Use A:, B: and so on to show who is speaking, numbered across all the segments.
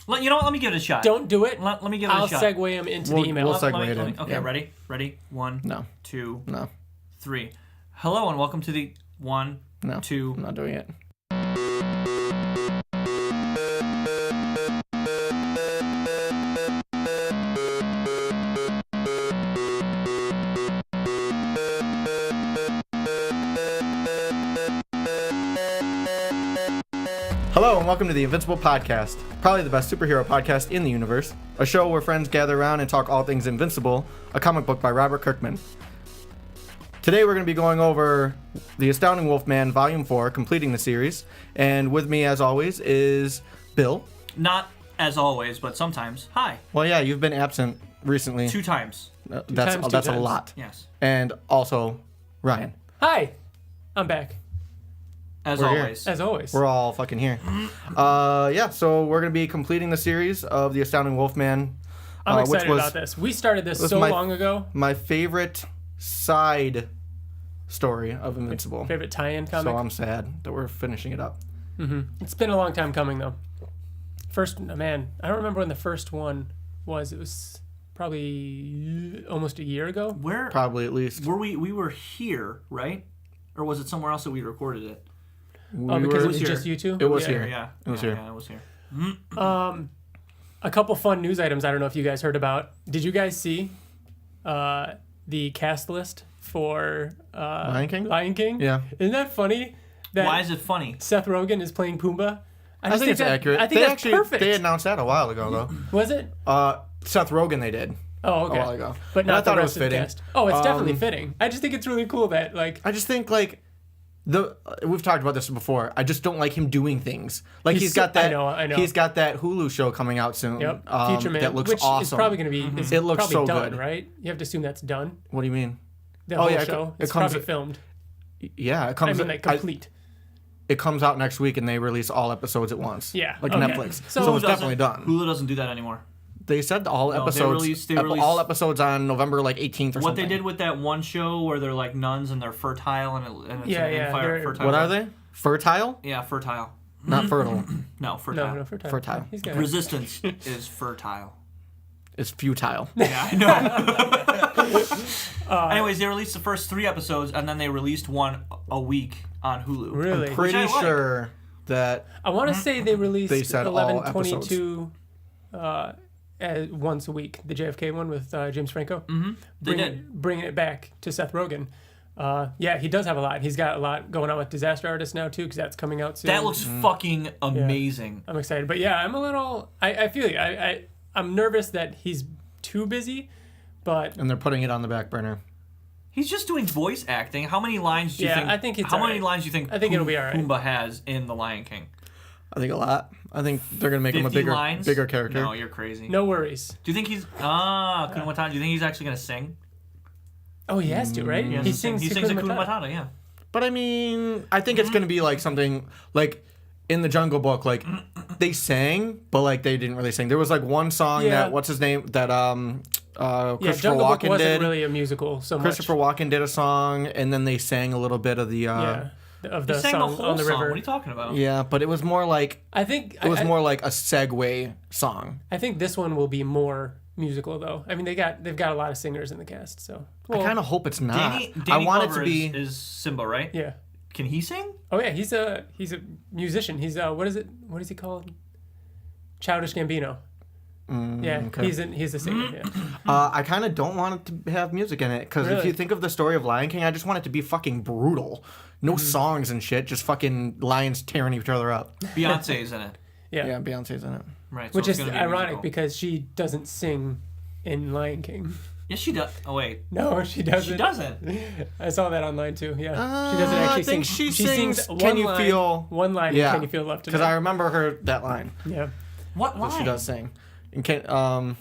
A: You know what? Let me give it a shot.
B: Don't do it.
A: Let me give it a shot.
B: I'll segue him into the email.
C: We'll segue it in.
A: Okay,
C: Yeah.
A: ready? 1, 2, 3. Hello and welcome to the 1, 2.
C: I'm not doing it. Hello and welcome to the Invincible Podcast, probably the best superhero podcast in the universe, a show where friends gather around and talk all things Invincible, a comic book by Robert Kirkman. Today we're going to be going over the Astounding Wolf-Man Volume 4, completing the series, and with me as always is Bill.
A: Not as always, but sometimes. Hi.
C: Well, yeah, you've been absent recently.
A: 2 times.
C: That's a lot.
A: Yes.
C: And also Ryan.
B: Hi, I'm back.
A: As
C: We're
A: always.
B: As always.
C: We're all fucking here. So we're going to be completing the series of the Astounding Wolf-Man.
B: I'm excited about this. We started this so long ago.
C: My favorite side story of Invincible.
B: Favorite tie-in comic.
C: So I'm sad that we're finishing it up.
B: Mm-hmm. It's been a long time coming, though. I don't remember when the first one was. It was probably almost a year ago.
C: Probably at least.
A: We were here, right? Or was it somewhere else that we recorded it?
B: Because it was just you two?
C: It was here.
A: Yeah.
C: It was here.
A: Yeah, it was here.
B: A couple fun news items I don't know if you guys heard about. Did you guys see the cast list for
C: Lion King?
B: Lion King?
C: Yeah.
B: Isn't that funny?
A: Why is it funny?
B: Seth Rogen is playing Pumbaa.
C: I think it's accurate.
B: I think that's perfect.
C: They announced that a while ago, though.
B: Was it?
C: Seth Rogen they did.
B: Oh, okay.
C: A while ago.
B: But not
C: I thought
B: the
C: it was
B: rest of the
C: fitting.
B: cast. Oh, it's definitely fitting. I just think it's really cool that,
C: I just think, we've talked about this before. I just don't like him doing things. He's got that.
B: I know.
C: He's got that Hulu show coming out soon.
B: Yep. Future Man.
C: That looks
B: which
C: awesome.
B: is probably going to be.
C: It looks
B: probably
C: so
B: done,
C: good,
B: right? You have to assume that's done.
C: What do you mean?
B: The whole show. It's probably filmed.
C: Yeah, it comes.
B: Complete.
C: It comes out next week, and they release all episodes at once.
B: Yeah,
C: like
B: okay.
C: Netflix.
B: So
C: it's definitely done.
A: Hulu doesn't do that anymore.
C: They said all episodes.
A: They released
C: all episodes on November 18th or something.
A: What they did with that one show where they're like nuns and they're fertile and it's fertile.
C: What are they? Fertile?
A: Yeah, fertile.
C: Not fertile.
A: No, fertile.
B: No, fertile.
C: Fertile.
A: Resistance is fertile.
C: It's futile.
A: Yeah, I know. Anyways, they released the first 3 episodes and then they released one a week on Hulu.
B: Really?
C: I'm pretty sure that
B: I want to say they released
C: they said
B: 11/22 once a week. The JFK one with James Franco.
A: Mm-hmm. They did.
B: Bringing it back to Seth Rogen. Yeah, he does have a lot. He's got a lot going on with Disaster Artist now, too, because that's coming out soon.
A: That looks fucking amazing.
B: Yeah. I'm excited. But yeah, I'm a little... I feel you. I'm nervous that he's too busy, but...
C: And they're putting it on the back burner.
A: He's just doing voice acting. How many lines do you think...
B: I think it's
A: How many lines do you think
B: it'll be all right.
A: Pumbaa has in The Lion King?
C: I think a lot. I think they're going to make him a bigger character.
A: No, you're crazy.
B: No worries.
A: Do you think he's... Hakuna Matata. Do you think he's actually going to sing?
B: Oh, he has to, right?
A: He sings Hakuna Matata, yeah.
C: But I mean, I think it's going to be like something like in the Jungle Book, like they sang, but like they didn't really sing. There was like one song that what's his name that Christopher
B: Jungle
C: Walken
B: Book wasn't
C: did.
B: Really a musical so much.
C: Christopher Walken did a song, and then they sang a little bit of the
B: of the
A: sang
B: song
A: the whole
B: on the river.
A: Song. What are you talking about?
C: Yeah, but it was more like
B: I think
C: it was more like a segue song.
B: I think this one will be more musical though. I mean they've got a lot of singers in the cast, so
C: I kind of hope it's not.
A: Danny
C: I want
A: Glover
C: it to be
A: is Simba, right?
B: Yeah.
A: Can he sing?
B: Oh yeah, he's a musician. He's what is he called? Childish Gambino. Yeah, okay. He's a singer. Yeah.
C: I kind of don't want it to have music in it because if you think of the story of Lion King, I just want it to be fucking brutal. No songs and shit, just fucking lions tearing each other up.
A: Beyonce's in it.
C: Yeah, Beyonce's in it.
A: Right, so
B: which is
A: be
B: ironic because she doesn't sing in Lion King.
A: Yes, she does. Oh wait,
B: no, she doesn't.
A: She doesn't.
B: I saw that online too. Yeah, she doesn't actually sing.
C: She
B: sings
C: "Can you feel
B: one line? Yeah, "Can you feel love tonight?"
C: Because I remember her that line.
B: Yeah.
A: What line?
C: But she does sing. And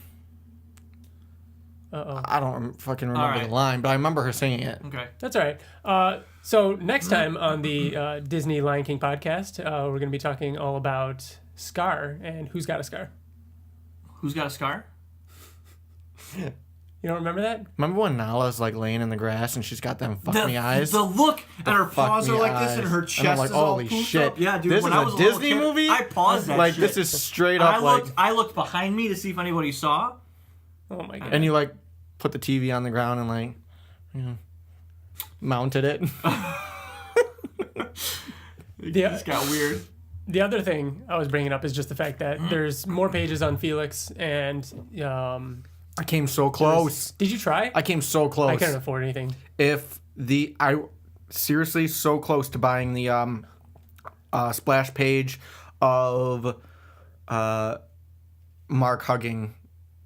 C: I don't fucking remember the line, but I remember her singing it.
A: Okay.
B: That's all right. So next time on the Disney Lion King podcast, we're going to be talking all about Scar and who's got a scar.
A: Who's got a scar?
B: You don't remember that?
C: Remember when Nala's like laying in the grass and she's got them fuck me eyes?
A: The look, and her paws are like this, and her
C: And
A: chest
C: I'm like,
A: is all
C: holy
A: poofed
C: shit.
A: up. Yeah, dude.
C: This
A: when
C: is
A: I
C: a
A: was a little
C: Disney
A: kid,
C: movie?
A: I paused that
C: Like,
A: shit.
C: this is straight up
A: I looked behind me to see if anybody saw.
B: Oh my god.
C: And you like put the TV on the ground and like, mounted it.
A: It just got weird.
B: The other thing I was bringing up is just the fact that there's more pages on Felix, and
C: I came so close.
B: did you try?
C: I came so close.
B: I couldn't afford anything.
C: I seriously so close to buying the splash page of Mark hugging.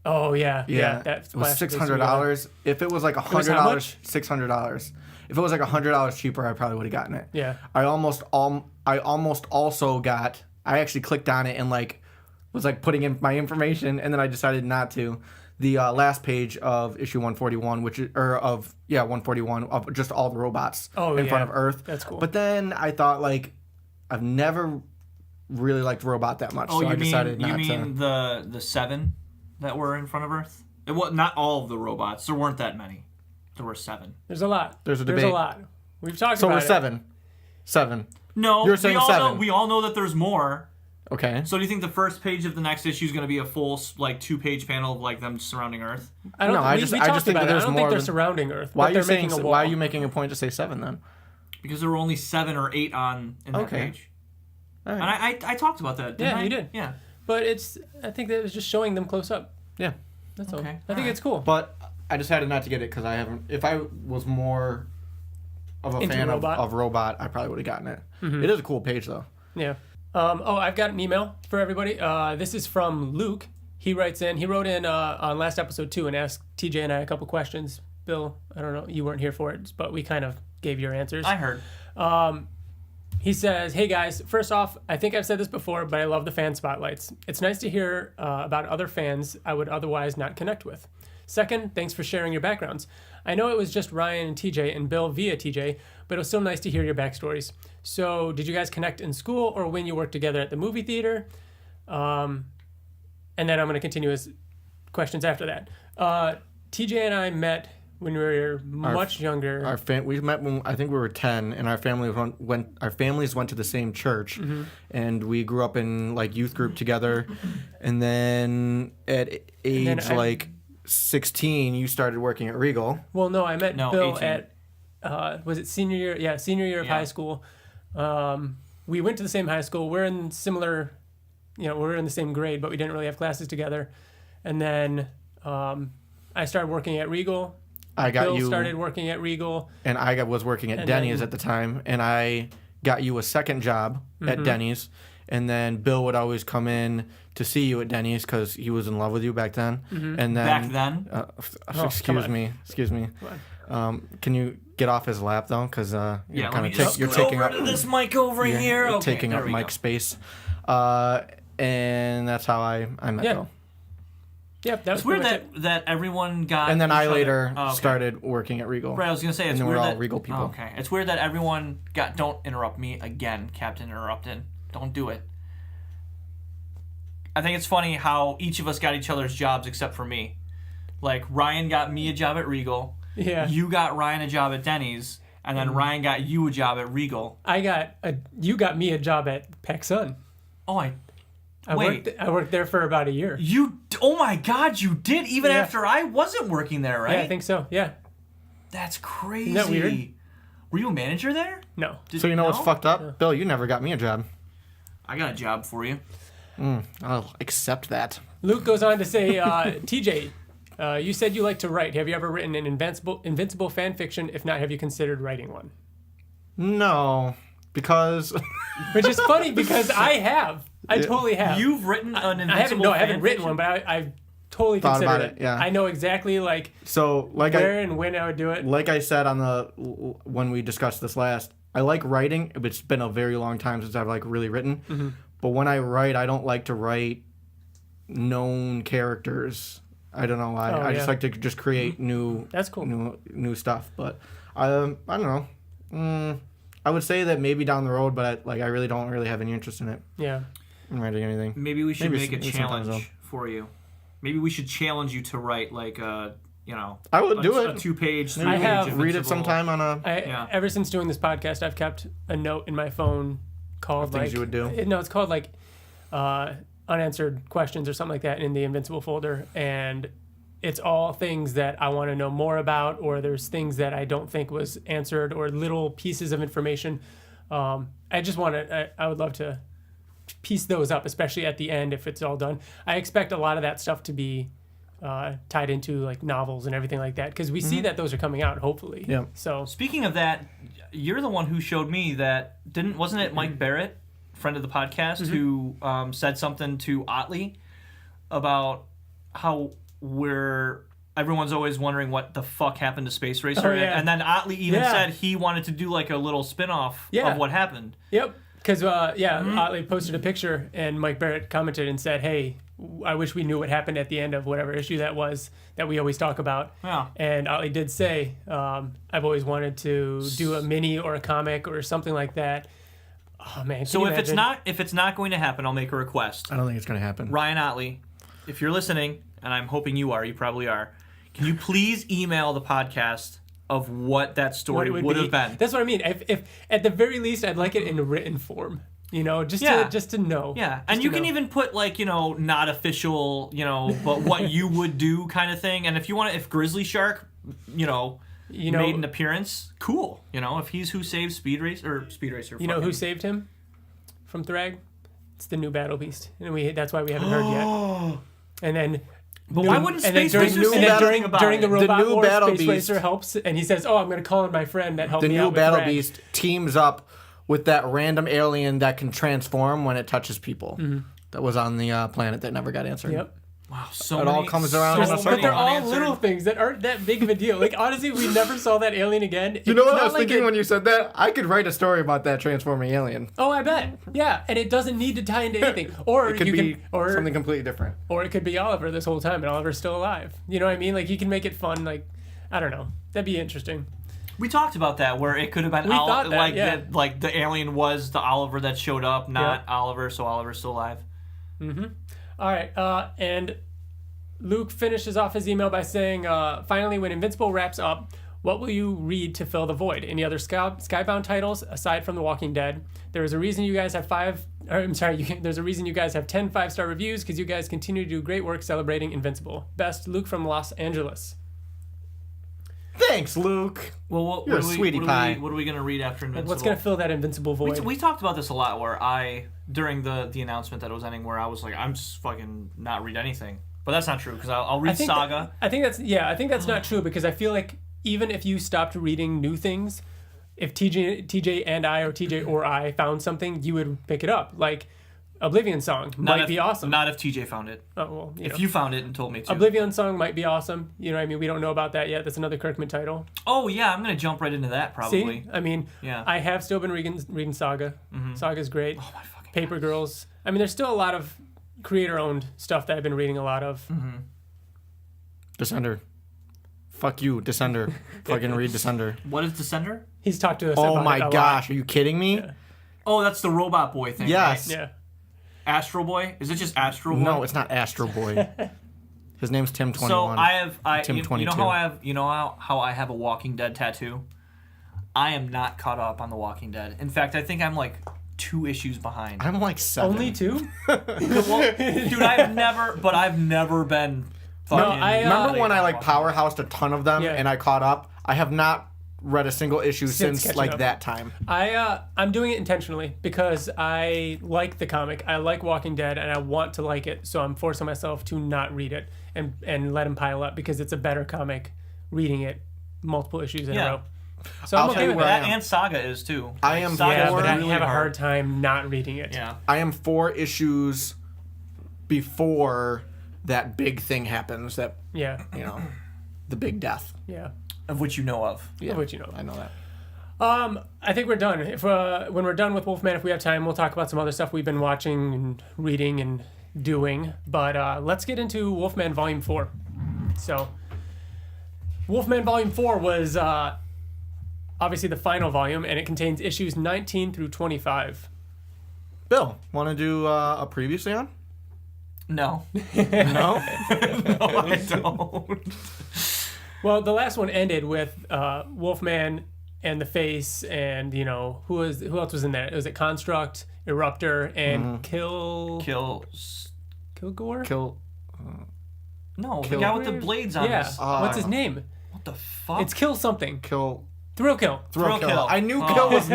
B: Oh yeah. That
C: it was
B: splash page
C: $600. If it was like
B: was how
C: $100,
B: much?
C: $600. If it was like $100 cheaper, I probably would have gotten it.
B: Yeah.
C: I almost also got. I actually clicked on it and like was like putting in my information, and then I decided not to. The last page of issue 141, 141 of just all the robots in front of Earth.
B: That's cool.
C: But then I thought like I've never really liked Robot that much, so I decided not to.
A: You mean the 7 that were in front of Earth? It was not all of the robots. There weren't that many. There were 7.
B: There's a lot.
C: There's a debate.
B: There's a lot. We've talked
C: So
B: about
C: we're
B: it.
C: 7. 7.
A: No,
C: You're saying 7.
A: We all know that there's more.
C: Okay.
A: So do you think the first page of the next issue is going to be a full like 2-page panel of like them surrounding Earth?
B: I don't.
C: No, I just think that there's
B: I don't think
C: more
B: they're
C: than-
B: surrounding Earth.
C: Why
B: but
C: are
B: they're
C: you saying?
B: making a wall.
C: Why are you making a point to say 7 then?
A: Because there were only 7 or 8 in that
C: Okay.
A: page.
C: All
A: And
C: right.
A: I talked about that. Didn't
B: Yeah,
A: I?
B: you did.
A: Yeah.
B: But I think that it was just showing them close up.
C: Yeah.
B: That's all.
A: Okay.
B: I think it's cool.
C: But I decided not to get it because I haven't. If I was more of a
B: Into
C: fan
B: Robot?
C: of Robot, I probably would have gotten it. It is a cool page though.
B: Yeah. I've got an email for everybody. This is from Luke. He wrote in on last episode too and asked TJ and I a couple questions. Bill, I don't know, you weren't here for it, but we kind of gave your answers.
A: I heard.
B: He says, hey guys, first off, I think I've said this before, but I love the fan spotlights. It's nice to hear about other fans I would otherwise not connect with. Second, thanks for sharing your backgrounds. I know it was just Ryan and TJ and Bill via TJ, but it was still nice to hear your backstories. So did you guys connect in school or when you worked together at the movie theater? And then I'm going to continue his questions after that. TJ and I met when we were much younger.
C: We met when I think we were 10, and our families went to the same church, and we grew up in like youth group together, and then at age like 16, you started working at Regal.
B: Well, no, I met Bill
A: 18.
B: at was it senior year? Yeah, senior year of high school. We went to the same high school. We're in similar, we're in the same grade, but we didn't really have classes together. And then I started working at Regal. Bill started working at Regal.
C: And I was working at Denny's at the time, and I got you a second job at Denny's. And then Bill would always come in to see you at Denny's because he was in love with you back then. And then
A: Back then?
C: Excuse me. Can you get off his lap though? Because you're taking up
A: this mic over here.
C: You're
A: Okay,
C: taking
A: there
C: up
A: we
C: mic
A: go.
C: space. And that's how I met Bill.
B: Yep, that was
A: It's weird
B: pretty much
A: that everyone got.
C: And then I
A: each other-
C: later
A: Oh, okay.
C: started working at Regal.
A: Right, I was gonna say it's
C: and then
A: weird
C: we're all
A: that
C: Regal people.
A: Oh, okay, it's weird that everyone got. Don't interrupt me again, Captain Interrupted. Don't do it. I think it's funny how each of us got each other's jobs except for me. Like Ryan got me a job at Regal.
B: Yeah.
A: You got Ryan a job at Denny's, and then Ryan got you a job at Regal.
B: You got me a job at PacSun.
A: Oh,
B: I worked there for about a year.
A: Oh my God, you did even after I wasn't working there, right?
B: Yeah, I think so. Yeah.
A: That's crazy.
B: Isn't that weird?
A: Were you a manager there?
B: No.
C: So you know what's fucked up?
B: Yeah.
C: Bill, you never got me a job.
A: I got a job for you.
C: I'll accept that.
B: Luke goes on to say, TJ, you said you like to write. Have you ever written an Invincible fan fiction? If not, have you considered writing one?
C: No, because
B: Which is funny because I have. I totally have.
A: You've written an Invincible
B: I haven't written one, but I've totally
C: Thought
B: considered
C: about it, yeah.
B: I know exactly
C: where
B: and when I would do it.
C: like I said when we discussed this last, I like writing. It's been a very long time since I've really written. But when I write, I don't like to write known characters. I don't know why. I just like to just create new.
B: That's cool.
C: New stuff. But I don't know. I would say that maybe down the road, but I really don't have any interest in it.
B: Yeah.
C: In writing anything.
A: Maybe we should make a
C: sometimes
A: challenge for you. Maybe we should challenge you to write like a
C: I would do
A: a
C: it.
A: 2-page, 3-page.
B: I have
C: read it
A: Invincible.
C: sometime on a.
B: Ever since doing this podcast, I've kept a note in my phone called
C: things you would do?
B: No, it's called like unanswered questions or something like that in the Invincible folder, and it's all things that I want to know more about, or there's things that I don't think was answered, or little pieces of information. I just want to. I would love to piece those up, especially at the end if it's all done. I expect a lot of that stuff to be tied into like novels and everything like that, because we see that those are coming out hopefully.
C: Yeah.
B: So
A: Speaking of that, you're the one who showed me that. Wasn't it Mike Barrett, friend of the podcast, who said something to Ottley about how everyone's always wondering what the fuck happened to Space Racer, and then Ottley even said he wanted to do like a little spin-off of what happened.
B: Yep. Because Ottley posted a picture and Mike Barrett commented and said, "Hey, I wish we knew what happened at the end of whatever issue that was that we always talk about."
A: Yeah.
B: And Ottley did say, "I've always wanted to do a mini or a comic or something like that." Oh man!
A: So if it's not going to happen, I'll make a request.
C: I don't think it's going to happen.
A: Ryan Ottley, if you're listening, and I'm hoping you are, you probably are, can you please email the podcast of what that story would have been?
B: That's what I mean. If at the very least, I'd like it in a written form. Just to know.
A: Yeah, and you can even put like not official, but what you would do kind of thing. And if you want, if Grizzly Shark, made an appearance, cool. If he's who saved Speed Racer.
B: You know who saved him from Thrag? It's the new Battle Beast, and that's why we haven't heard yet. And then.
A: But why wouldn't Space Racer say
B: during the Robot
C: new
B: War,
C: Battle
B: Space
C: Beast,
B: Racer helps, and he says, "Oh, I'm going to call in my friend that helped me out with
C: The new Battle
B: Thrag."
C: Beast teams up with that random alien that can transform when it touches people. That was on the planet that never got answered.
B: Yep.
A: Wow,
C: all comes around in a
B: But
C: circle.
B: they're all little things that aren't that big of a deal. Like, honestly, we never saw that alien again.
C: You know what I was thinking when you said that? I could write a story about that transforming alien.
B: Oh, I bet. Yeah, and it doesn't need to tie into anything. Or
C: It could be something completely different.
B: Or it could be Oliver this whole time, and Oliver's still alive. You know what I mean? Like, you can make it fun. Like, I don't know. That'd be interesting.
A: We talked about that, where it could have been like the alien was the Oliver that showed up, not Oliver, so Oliver's still alive.
B: Mm-hmm. All right, and Luke finishes off his email by saying, finally, when Invincible wraps up, what will you read to fill the void? Any other Skybound titles aside from The Walking Dead? There's a reason you guys have there's a reason you guys have 10 5-star reviews, because you guys continue to do great work celebrating Invincible. Best, Luke from Los Angeles.
C: Thanks, Luke.
A: Well,
C: You're a sweetie pie.
A: What are we going to read after Invincible?
B: What's going to fill that Invincible void?
A: We talked about this a lot, where during the announcement that it was ending, where I was like, I'm just fucking not read anything. But that's not true, because I'll read Saga.
B: I think that's not true, because I feel like even if you stopped reading new things, if TJ and I, or TJ or I found something, you would pick it up. Like Oblivion Song might be awesome.
A: Not if TJ found it.
B: Oh, well,
A: if you found it and told me to.
B: Oblivion Song might be awesome. You know what I mean? We don't know about that yet. That's another Kirkman title.
A: Oh, yeah. I'm going to jump right into that, probably.
B: See? I mean, I have still been reading Saga. Mm-hmm. Saga's great.
A: Oh, my fucking
B: Paper
A: God.
B: Girls. I mean, there's still a lot of creator-owned stuff that I've been reading a lot of.
A: Mm-hmm.
C: Descender. Fuck you, Descender. Fucking read Descender.
A: What is Descender?
B: He's talked to us about it a lot.
C: Oh my gosh, are you kidding me?
B: Yeah.
A: Oh, that's the Robot Boy thing,
C: Yes.
A: right?
B: Yeah.
A: Astro Boy? Is it just Astro Boy?
C: No, it's not Astro Boy. His name's Tim 21.
A: So I
C: Tim 22.
A: You know how I have a Walking Dead tattoo? I am not caught up on The Walking Dead. In fact, I think I'm like 2 issues behind.
C: I'm like 7.
B: Only 2?
A: Well, dude, I've never been fucking...
C: Remember when I like powerhoused a ton of them and I caught up? I have not read a single issue since like up. That time.
B: I'm doing it intentionally because I like the comic. I like Walking Dead and I want to like it, so I'm forcing myself to not read it and let him pile up, because it's a better comic reading it multiple issues in a row. So
C: I'll
B: I'm
C: tell
B: okay
C: you
B: with
C: where
B: that.
A: And Saga is too.
C: I am
A: Saga's
B: but I
A: really
B: have a hard time not reading it.
A: Yeah.
C: I am 4 issues before that big thing happens. That the big death.
B: Yeah.
A: Of which you know of.
C: Yeah,
B: of which you know.
C: I know that.
B: I think we're done. If when we're done with Wolfman, if we have time, we'll talk about some other stuff we've been watching and reading and doing. But let's get into Wolfman Volume 4. So, Wolfman Volume 4 was obviously the final volume, and it contains issues 19 through 25.
C: Bill, want to do a previously on?
A: No.
C: No?
A: No, I don't.
B: Well, the last one ended with Wolfman and the Face, and who else was in there? Was it Construct, Eruptor, and Kilgore?
A: No, the
B: Kill-
A: guy with the blades on
B: Yeah.
A: his...
B: What's his name?
A: What the fuck?
B: It's Kill something.
C: Thrill
B: Thrill
C: Kill.
A: Kill.
C: I knew Kill was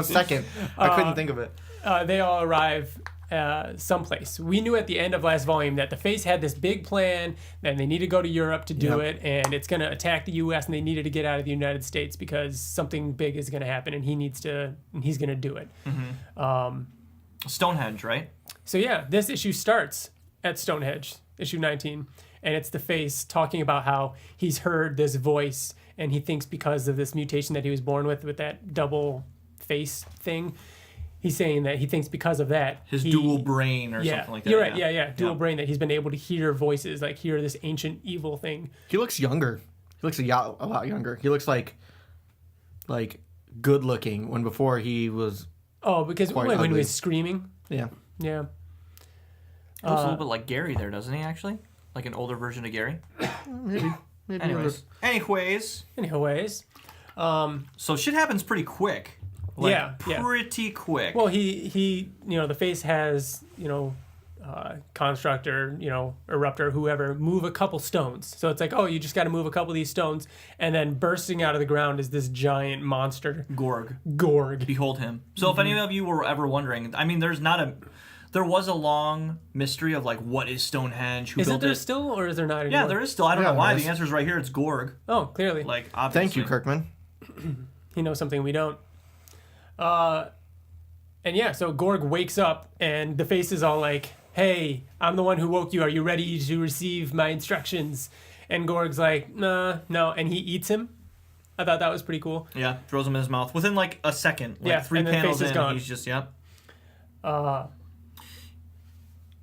C: second. I couldn't think of it.
B: They all arrive someplace. We knew at the end of last volume that the Face had this big plan, and they need to go to Europe to do it, and it's going to attack the U.S., and they needed to get out of the United States because something big is going to happen, and he's going to do it.
A: Stonehenge, right?
B: So yeah, this issue starts at Stonehenge, issue 19, and it's the Face talking about how he's heard this voice, and he thinks because of this mutation that he was born with that double face thing, he's saying that he thinks because of that
A: his dual brain or something like that.
B: You're right, yeah. Dual brain, that he's been able to hear voices, like hear this ancient evil thing.
C: He looks younger. He looks a lot younger. He looks like good looking when before he was.
B: Oh, because when he was screaming.
C: Yeah.
B: Yeah.
A: He looks a little bit like Gary there, doesn't he? Actually, like an older version of Gary.
C: Maybe.
A: Anyways. So shit happens pretty quick. Pretty quick.
B: Well, he the Face has, Constructor, Eruptor, whoever, move a couple stones. So it's like, oh, you just got to move a couple of these stones, and then bursting out of the ground is this giant monster.
A: Gorg.
B: Behold
A: him. So if any of you were ever wondering, I mean, there was a long mystery of like, what is Stonehenge? Who
B: Isn't
A: built
B: there
A: it?
B: still, or is there not anymore?
A: Yeah, there is still. I don't know why. The answer's right here. It's Gorg.
B: Oh, clearly.
A: Like, obviously.
C: Thank you, Kirkman.
B: He knows something we don't. And yeah, so Gorg wakes up, and the Face is all like, hey, I'm the one who woke you. Are you ready to receive my instructions? And Gorg's like, no. And he eats him. I thought that was pretty cool.
A: Yeah, throws him in his mouth. Within like a second. Like 3
B: and then
A: panels
B: Face is
A: in,
B: gone.
A: he's just, yep.
B: Go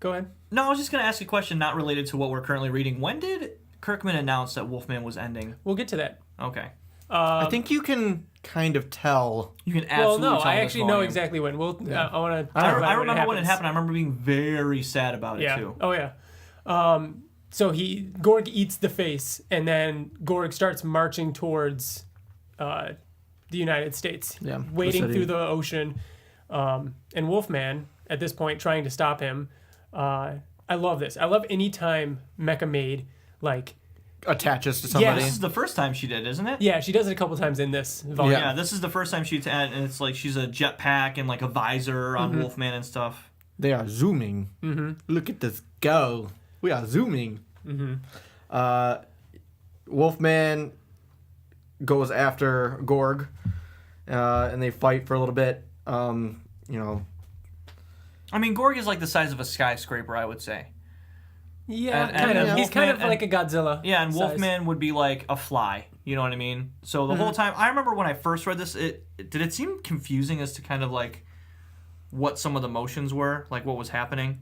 B: ahead.
A: No, I was just going to ask a question not related to what we're currently reading. When did Kirkman announce that Wolfman was ending?
B: We'll get to that.
A: Okay.
C: I think you can kind of tell.
A: You can absolutely tell.
B: I actually know exactly when. I want to.
A: I remember when it happened. I remember being very sad about it too.
B: Oh yeah. So Gorg eats the Face, and then Gorg starts marching towards the United States.
C: Yeah.
B: Wading through the ocean, and Wolfman at this point trying to stop him. I love this. I love any time Mecha Maid
C: attaches to somebody.
A: This is the first time she did, isn't it?
B: Yeah, she does it a couple times in this volume.
A: Yeah, this is the first time and it's like she's a jetpack and like a visor on Wolfman and stuff.
C: They are zooming. Mm-hmm. Look at this go. We are zooming. Mm-hmm. Wolfman goes after Gorg, and they fight for a little bit.
A: I mean, Gorg is like the size of a skyscraper, I would say.
B: Yeah,
A: And
B: kind of.
A: Wolfman,
B: He's kind of like a Godzilla.
A: Yeah, and
B: size.
A: Wolfman would be like a fly. You know what I mean? So the whole time, I remember when I first read this, did it seem confusing as to kind of like what some of the motions were, like what was happening?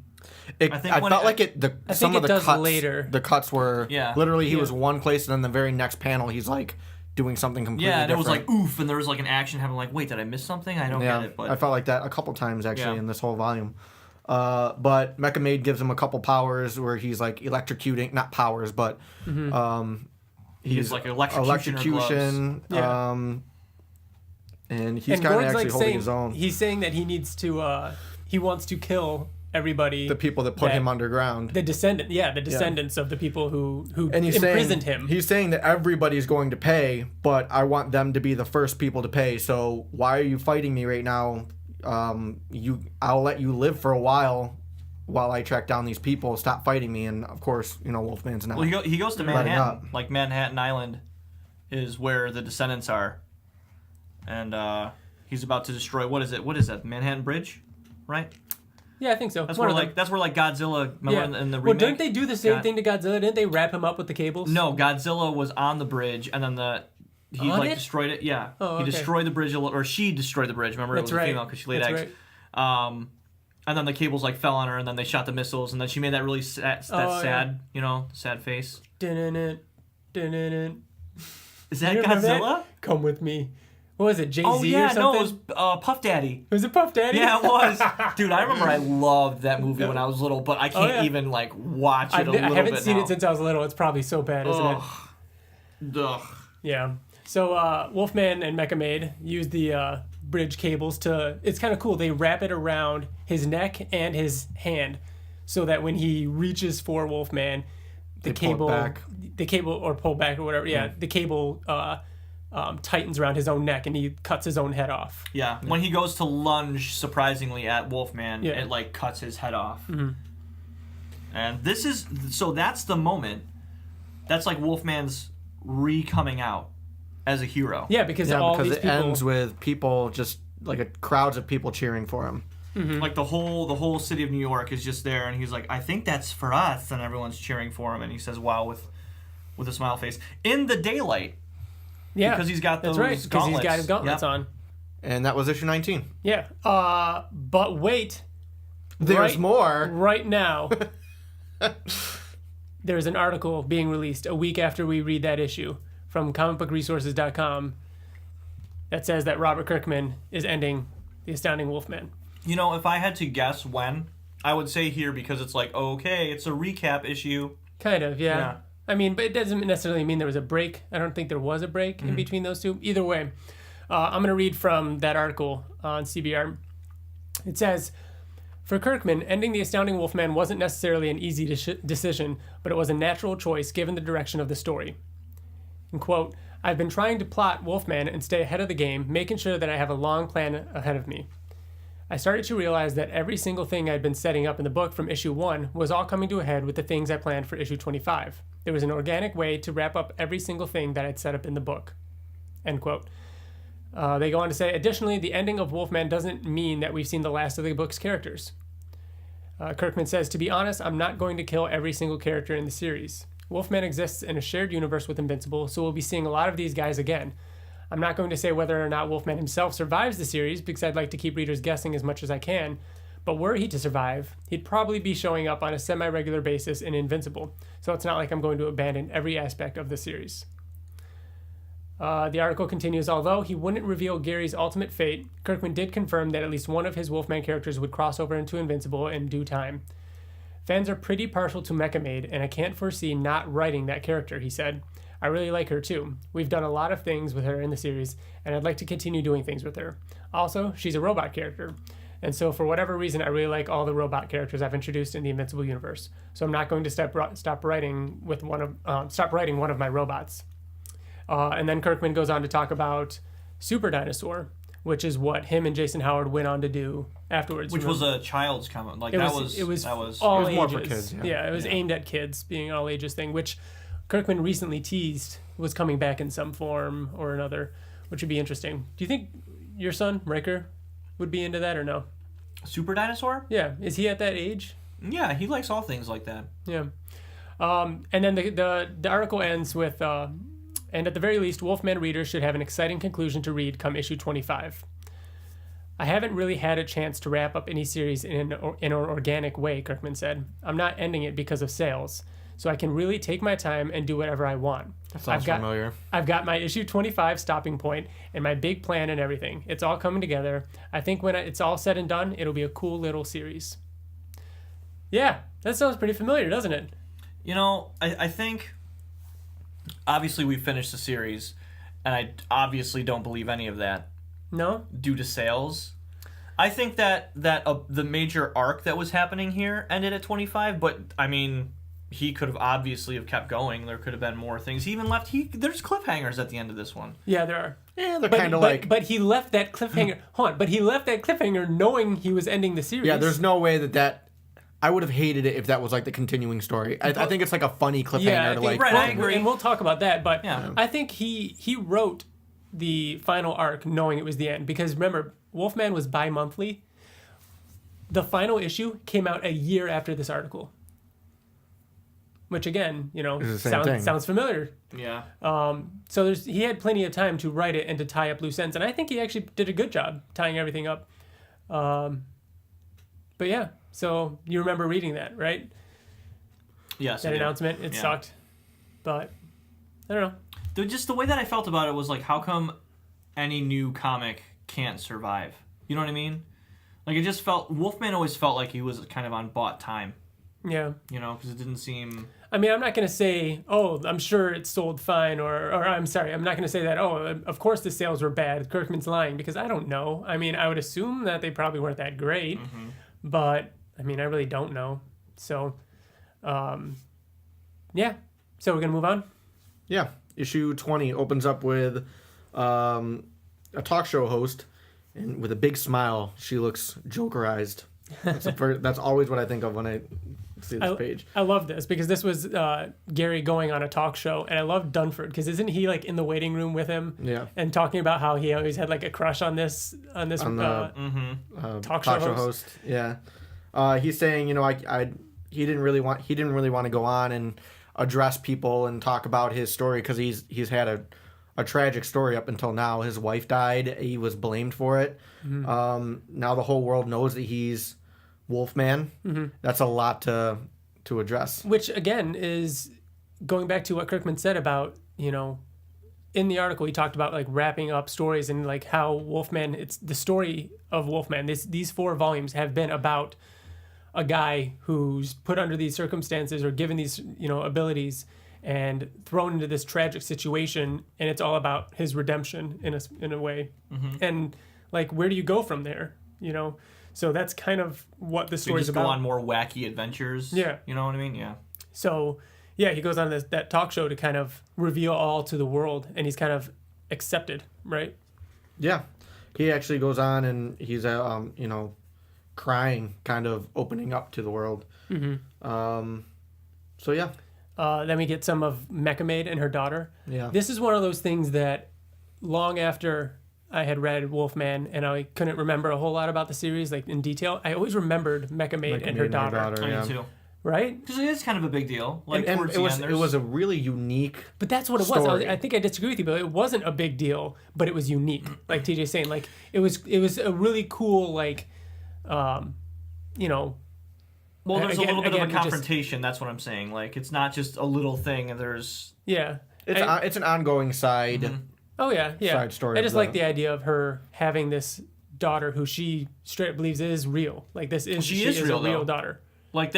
C: I felt like some of the cuts
B: later.
C: The cuts were literally he was one place, and then the very next panel he's like doing something completely different.
A: Yeah, and it was like oof, and there was like an action happening. Like, wait, did I miss something? I don't get it. But
C: I felt like that a couple times actually in this whole volume. But Mecha Maid gives him a couple powers where he's like electrocuting, not powers, but he's
A: like electrocution.
C: And he's kind of actually holding his own.
B: He's saying that he needs to, he wants to kill everybody.
C: The people that put him underground.
B: The descendants of the people who imprisoned him.
C: He's saying that everybody's going to pay, but I want them to be the first people to pay. So why are you fighting me right now? I'll let you live for a while I track down these people. Stop fighting me. And of course, Wolfman's not.
A: Well, he goes to Manhattan. Like Manhattan Island is where the descendants are, and he's about to destroy. What is it? What is that? Manhattan Bridge, right?
B: Yeah, I think so.
A: That's where Godzilla. Remember in the remake?
B: Well, didn't they do the same thing to Godzilla? Didn't they wrap him up with the cables?
A: No, Godzilla was on the bridge, and then he destroyed it. Yeah, he destroyed the bridge, or she destroyed the bridge. Remember, it was a female because she laid eggs.
B: Right.
A: And then the cables fell on her, and then they shot the missiles, and then she made that really sad face.
B: Dun-dun-dun, dun-dun-dun.
A: Is that Godzilla?
B: Come with me. What was it, Jay-Z
A: or something?
B: No,
A: it was Puff Daddy.
B: Was it Puff Daddy?
A: Yeah, it was. Dude, I remember I loved that movie when I was little, but I can't even watch it a little bit
B: I haven't seen
A: now.
B: it since I was little. It's probably so bad, isn't it?
A: Ugh.
B: Yeah. So Wolfman and Mecha Maid use the bridge cables to... It's kind of cool. They wrap it around his neck and his hand so that when he reaches for Wolfman, the cable or pull back or whatever. Yeah, the cable tightens around his own neck and he cuts his own head off.
A: Yeah. When he goes to lunge, surprisingly, at Wolfman, it like cuts his head off.
B: Mm-hmm.
A: And this is... So that's the moment. That's like Wolfman's re-coming out as a hero.
B: Yeah, because these
C: it ends with people just like crowds of people cheering for him.
A: Mm-hmm. Like the whole city of New York is just there, and he's like, "I think that's for us," and everyone's cheering for him, and he says, "Wow," with a smile face in the daylight.
B: Yeah,
A: because he's got those
B: gauntlets. Because he's got his gauntlets on.
C: And that was issue 19.
B: Yeah. But wait,
C: there's more
B: right now. There's an article being released a week after we read that issue from comicbookresources.com that says that Robert Kirkman is ending the Astounding Wolf-Man.
A: You know, if I had to guess when, I would say here because it's like, okay, it's a recap issue.
B: Kind of, yeah. I mean, but it doesn't necessarily mean there was a break. I don't think there was a break in between those two. Either way, I'm going to read from that article on CBR. It says, for Kirkman, ending the Astounding Wolf-Man wasn't necessarily an easy decision, but it was a natural choice given the direction of the story. And quote, I've been trying to plot Wolfman and stay ahead of the game, making sure that I have a long plan ahead of me. I started to realize that every single thing I'd been setting up in the book from issue 1 was all coming to a head with the things I planned for issue 25. There was an organic way to wrap up every single thing that I'd set up in the book. End quote. They go on to say, additionally, the ending of Wolfman doesn't mean that we've seen the last of the book's characters. Kirkman says, to be honest, I'm not going to kill every single character in the series. Wolfman exists in a shared universe with Invincible, so we'll be seeing a lot of these guys again. I'm not going to say whether or not Wolfman himself survives the series, because I'd like to keep readers guessing as much as I can, but were he to survive, he'd probably be showing up on a semi-regular basis in Invincible, so it's not like I'm going to abandon every aspect of the series. The article continues, although he wouldn't reveal Gary's ultimate fate, Kirkman did confirm that at least one of his Wolfman characters would cross over into Invincible in due time. Fans are pretty partial to Mecha Maid, and I can't foresee not writing that character, he said. I really like her too. We've done a lot of things with her in the series, and I'd like to continue doing things with her. Also, she's a robot character, and so for whatever reason, I really like all the robot characters I've introduced in the Invincible universe. So I'm not going to stop writing one of my robots. And then Kirkman goes on to talk about Super Dinosaur, which is what him and Jason Howard went on to do afterwards.
A: Which was a child's comment. Like
B: it
A: that
B: was
C: it
B: all
C: was
B: ages.
C: more for kids.
B: Yeah, it was aimed at kids, being an all ages thing, which Kirkman recently teased was coming back in some form or another, which would be interesting. Do you think your son Riker would be into that or no?
A: Super Dinosaur?
B: Yeah, is he at that age?
A: Yeah, he likes all things like that.
B: Yeah. And then the article ends with, and at the very least, Wolfman readers should have an exciting conclusion to read come issue 25. I haven't really had a chance to wrap up any series in an organic way, Kirkman said. I'm not ending it because of sales, so I can really take my time and do whatever I want.
C: That sounds familiar.
B: I've got my issue 25 stopping point and my big plan and everything. It's all coming together. I think when it's all said and done, it'll be a cool little series. Yeah, that sounds pretty familiar, doesn't it?
A: You know, I think... Obviously, we finished the series, and I obviously don't believe any of that.
B: No?
A: Due to sales. I think that the major arc that was happening here ended at 25, but, I mean, he could have obviously have kept going. There could have been more things. He even left... There's cliffhangers at the end of this one.
B: Yeah, there are.
C: Yeah, they're kind of like...
B: But he left that cliffhanger... Hold on, but he left that cliffhanger knowing he was ending the series.
C: Yeah, there's no way that... I would have hated it if that was like the continuing story. I think it's like a funny cliffhanger to like...
A: Right, I agree.
B: And we'll talk about that, but
A: yeah.
B: I think he wrote the final arc knowing it was the end. Because remember, Wolfman was bi-monthly. The final issue came out a year after this article. Which again, you know, sounds familiar.
A: Yeah.
B: So he had plenty of time to write it and to tie up loose ends. And I think he actually did a good job tying everything up. But yeah. So you remember reading that, right?
A: Yes.
B: That announcement. It sucked. But I don't know.
A: Just the way that I felt about it was like, how come any new comic can't survive? You know what I mean? Like, it just felt... Wolfman always felt like he was kind of on bought time.
B: Yeah.
A: You know, because it didn't seem.
B: I mean, I'm not going to say, oh, I'm sure it sold fine, or I'm sorry, I'm not going to say that, oh, of course the sales were bad. Kirkman's lying, because I don't know. I mean, I would assume that they probably weren't that great, but, I mean, I really don't know. So, yeah. So we're going to move on?
C: Yeah. Issue 20 opens up with a talk show host, and with a big smile. She looks Jokerized. That's always what I think of when I see this page.
B: I love this because this was Gary going on a talk show, and I love Dunford because isn't he like in the waiting room with him?
C: Yeah.
B: And talking about how he always had like a crush on this talk show host.
C: Yeah. He's saying, you know, he didn't really want to go on and address people and talk about his story because he's had a tragic story up until now. His wife died. He was blamed for it. Now the whole world knows that he's Wolfman. That's a lot to address.
B: Which, again, is going back to what Kirkman said about, you know, in the article he talked about like wrapping up stories and like how Wolfman, it's the story of Wolfman. These 4 volumes have been about a guy who's put under these circumstances or given these, you know, abilities and thrown into this tragic situation, and it's all about his redemption in a way. And like, where do you go from there? You know, so that's kind of what the story's about.
A: Go on more wacky adventures.
B: Yeah,
A: you know what I mean. Yeah.
B: So yeah, he goes on that talk show to kind of reveal all to the world, and he's kind of accepted, right?
C: Yeah, he actually goes on and he's you know, crying, kind of opening up to the world. So yeah.
B: Then we get some of Mechamade and her daughter.
C: Yeah.
B: This is one of those things that long after I had read Wolfman and I couldn't remember a whole lot about the series like in detail, I always remembered Mechamade and her daughter.
A: I do too.
B: Right?
A: Because it is kind of a big deal. Like
C: and it was a really unique
B: But that's what it was. I think I disagree with you, but it wasn't a big deal, but it was unique. Like TJ's saying, like it was a really cool like you know.
A: Well, there's a little bit of a confrontation. That's what I'm saying. Like, it's not just a little thing, and there's...
B: Yeah.
C: It's an ongoing side...
B: Oh, yeah, yeah.
C: Side story.
B: I just like the idea of her having this daughter who she straight up believes is real. Like, she is a real daughter.
A: Like,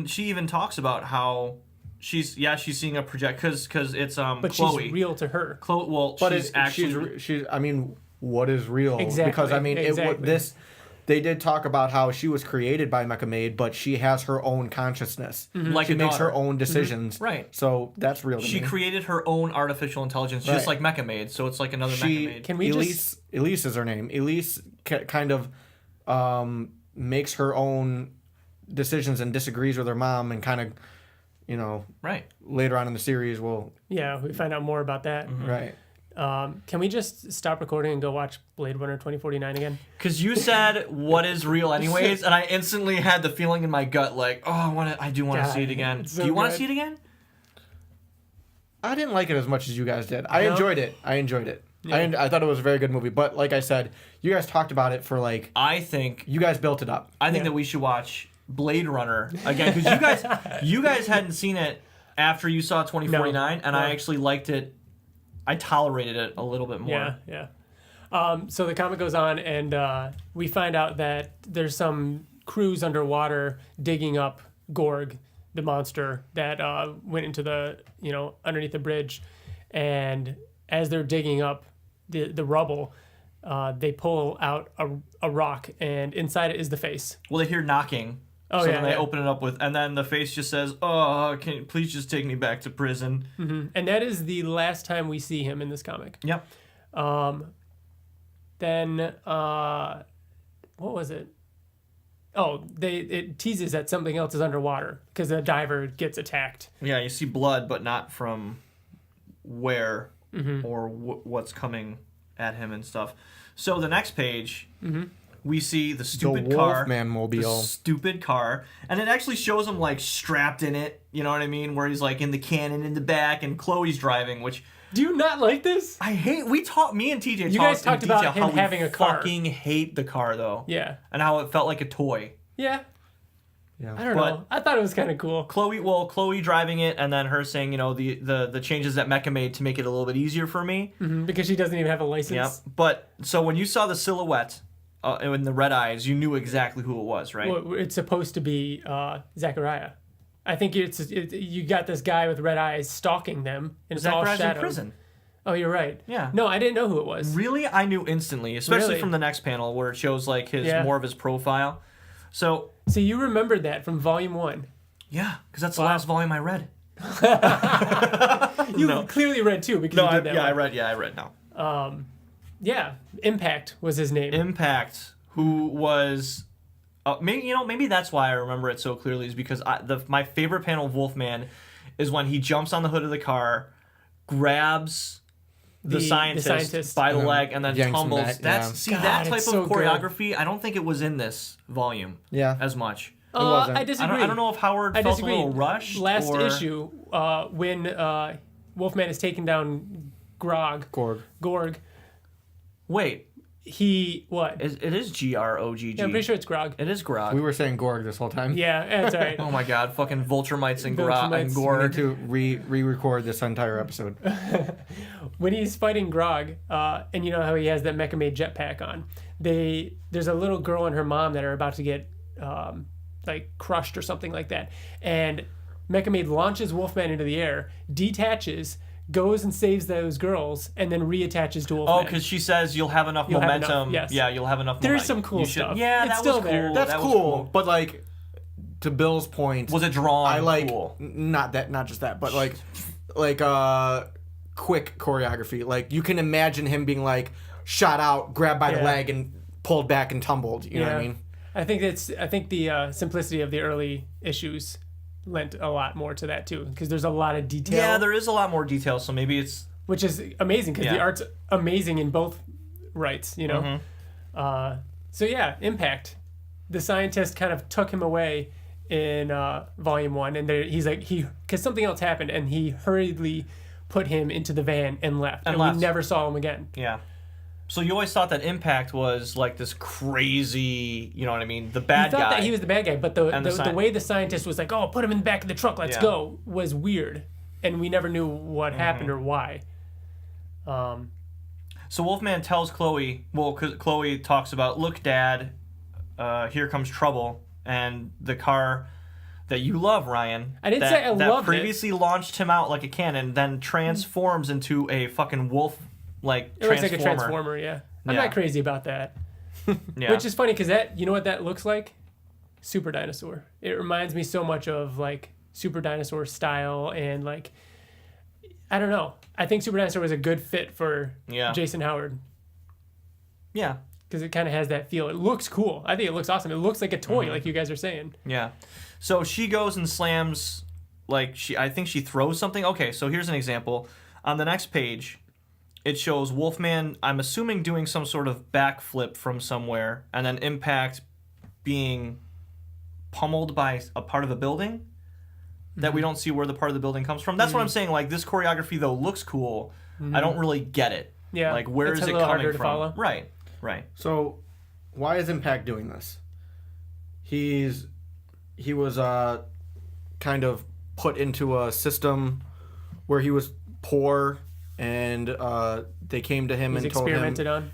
A: she even talks about how she's seeing a project... Because it's
B: but
A: Chloe.
B: She's real to her.
A: Chloe, well, but she's actually...
C: She's, I mean, what is real?
B: Exactly.
C: Because, I mean, they did talk about how she was created by Mechamade, but she has her own consciousness.
A: Like
C: she makes her own decisions.
A: Right.
C: So that's real to me.
A: She created her own artificial intelligence, just like Mechamade. So it's like another Mechamade.
B: Can we
C: Elise is her name. Elise kind of makes her own decisions and disagrees with her mom and kind of, you know...
A: Right.
C: Later on in the series, we'll...
B: Yeah, we find out more about that.
C: Right.
B: Can we just stop recording and go watch Blade Runner 2049 again?
A: Because you said what is real anyways, and I instantly had the feeling in my gut like, oh, I do want to see it again.
B: So
A: do you want to see it again?
C: I didn't like it as much as you guys did. I enjoyed it. Yeah. I thought it was a very good movie. But like I said, you guys talked about it for like...
A: I think...
C: You guys built it up.
A: I think that we should watch Blade Runner again. Because you guys hadn't seen it after you saw 2049, and I actually liked it. I tolerated it a little bit more.
B: Yeah. So the comic goes on, and we find out that there's some crews underwater digging up Gorg, the monster that went into the, you know, underneath the bridge. And as they're digging up the rubble, they pull out a rock, and inside it is the face.
A: Well, they hear knocking.
B: Oh,
A: so then they open it up and then the face just says, "Oh, can you please just take me back to prison?"
B: And that is the last time we see him in this comic.
A: Yep.
B: Then what was it? Oh, it teases that something else is underwater because a diver gets attacked.
A: Yeah, you see blood, but not from where or what's coming at him and stuff. So the next page. We see the stupid car.
C: Wolfman Mobile.
A: The stupid car. And it actually shows him, like, strapped in it. You know what I mean? Where he's, like, in the cannon in the back and Chloe's driving, which...
B: Do you not like this?
A: Me and TJ
B: guys talked about him having a car.
A: I fucking hate the car, though.
B: Yeah.
A: And how it felt like a toy.
B: Yeah.
C: Yeah.
B: I don't know. I thought it was kind of cool.
A: Chloe driving it, and then her saying, you know, the changes that Mecha made to make it a little bit easier for me.
B: Because she doesn't even have a license.
A: Yep. But, so when you saw the silhouette... in the red eyes, you knew exactly who it was, right?
B: Well, it's supposed to be Zachariah. I think you got this guy with red eyes stalking them, and it's all
A: Zachariah's
B: shadowed.
A: in prison.
B: Oh, you're right.
A: Yeah.
B: No, I didn't know who it was.
A: Really? I knew instantly, especially
B: Really?
A: from the next panel where it shows like
B: Yeah.
A: more of his profile. So
B: So you remembered that from Volume 1.
A: yeah, because that's the last volume I read.
B: You clearly read too because
A: No,
B: you did that one.
A: I read now.
B: Yeah, Impact was his name.
A: Impact, who was maybe that's why I remember it so clearly, is because my favorite panel of Wolfman is when he jumps on the hood of the car, grabs the scientist by the leg, and then
C: yanks him
A: tumbles.
C: back,
A: That's
C: yeah.
A: that type
B: it's
A: of
B: so good.
A: choreography. I don't think it was in this volume.
C: Yeah.
A: as much.
C: wasn't.
B: I disagree.
A: I don't know if Howard
B: I
A: felt
B: disagree.
A: a little rushed.
B: Last
A: or...
B: issue, when Wolfman is taking down Gorg,
A: Wait,
B: what?
A: it is Grogg.
B: Yeah, I'm pretty sure it's Grog.
A: It is Grog.
C: We were saying Gorg this whole time.
B: Yeah, that's all right.
A: Oh my god, fucking Vulturemites and Gorg.
B: Vulturemites.
C: We need to re-record this entire episode.
B: When he's fighting Grog, and you know how he has that Mecha Maid jetpack on, there's a little girl and her mom that are about to get like crushed or something like that, and Mecha Maid launches Wolfman into the air, detaches, goes and saves those girls, and then reattaches to Wolfman.
A: Oh, because she says you'll have enough
B: You'll have
A: momentum.
B: enough, yes.
A: Yeah, you'll have enough.
B: There's
A: momentum.
B: some cool
A: You should-
B: stuff.
A: Yeah,
B: It's
A: that
B: still
A: was
B: there.
A: cool.
C: That's
A: That
C: cool,
A: was
C: but like, to Bill's point,
A: Was it drawn?
C: I like
A: cool?
C: not just that, but like quick choreography. Like you can imagine him being like shot out, grabbed by the
B: Yeah.
C: leg, and pulled back and tumbled. You know what I mean?
B: I think the simplicity of the early issues lent a lot more to that too, because there's a lot of detail.
A: Yeah, there is a lot more detail, so maybe it's
B: which is amazing because the
A: Yeah.
B: art's amazing in both rights, you know.
A: Mm-hmm.
B: So yeah, Impact. The scientist kind of took him away in Volume 1, and he's like because something else happened, and he hurriedly put him into the van and left, and
A: left.
B: we never saw him again.
A: yeah. So you always thought that Impact was like this crazy, you know what I mean, the bad
B: He thought
A: guy.
B: that he was the bad guy, but the way the scientist was like, "Oh, put him in the back of the truck, let's
A: Yeah.
B: go," was weird, and we never knew what happened or why.
A: So Wolfman tells Chloe, because Chloe talks about, look, Dad, here comes trouble, and the car that you love, Ryan.
B: I didn't
A: that,
B: say I
A: that
B: loved it.
A: previously launched him out like a cannon, then transforms into a fucking wolf, like
B: It looks like a transformer, yeah. I'm
A: Yeah.
B: not crazy about that.
A: Yeah.
B: Which is funny because you know what that looks like? Super Dinosaur. It reminds me so much of like Super Dinosaur style, and like, I don't know. I think Super Dinosaur was a good fit for
A: Yeah.
B: Jason Howard
A: Yeah.
B: because it kind of has that feel. It looks cool. I think it looks awesome. It looks like a toy, like you guys are saying.
A: Yeah. So she goes and slams, I think she throws something. Okay, so here's an example. On the next page, it shows Wolfman, I'm assuming, doing some sort of backflip from somewhere, and then Impact being pummeled by a part of a building that we don't see where the part of the building comes from. That's what I'm saying. Like, this choreography, though, looks cool. I don't really get it.
B: Yeah.
A: Like, where
B: it's
A: is
B: a
A: it
B: little
A: coming
B: harder to
A: from?
B: follow.
A: Right.
C: So, why is Impact doing this? He was kind of put into a system where he was poor, and they came to him
B: He's
C: and told him
B: experimented on.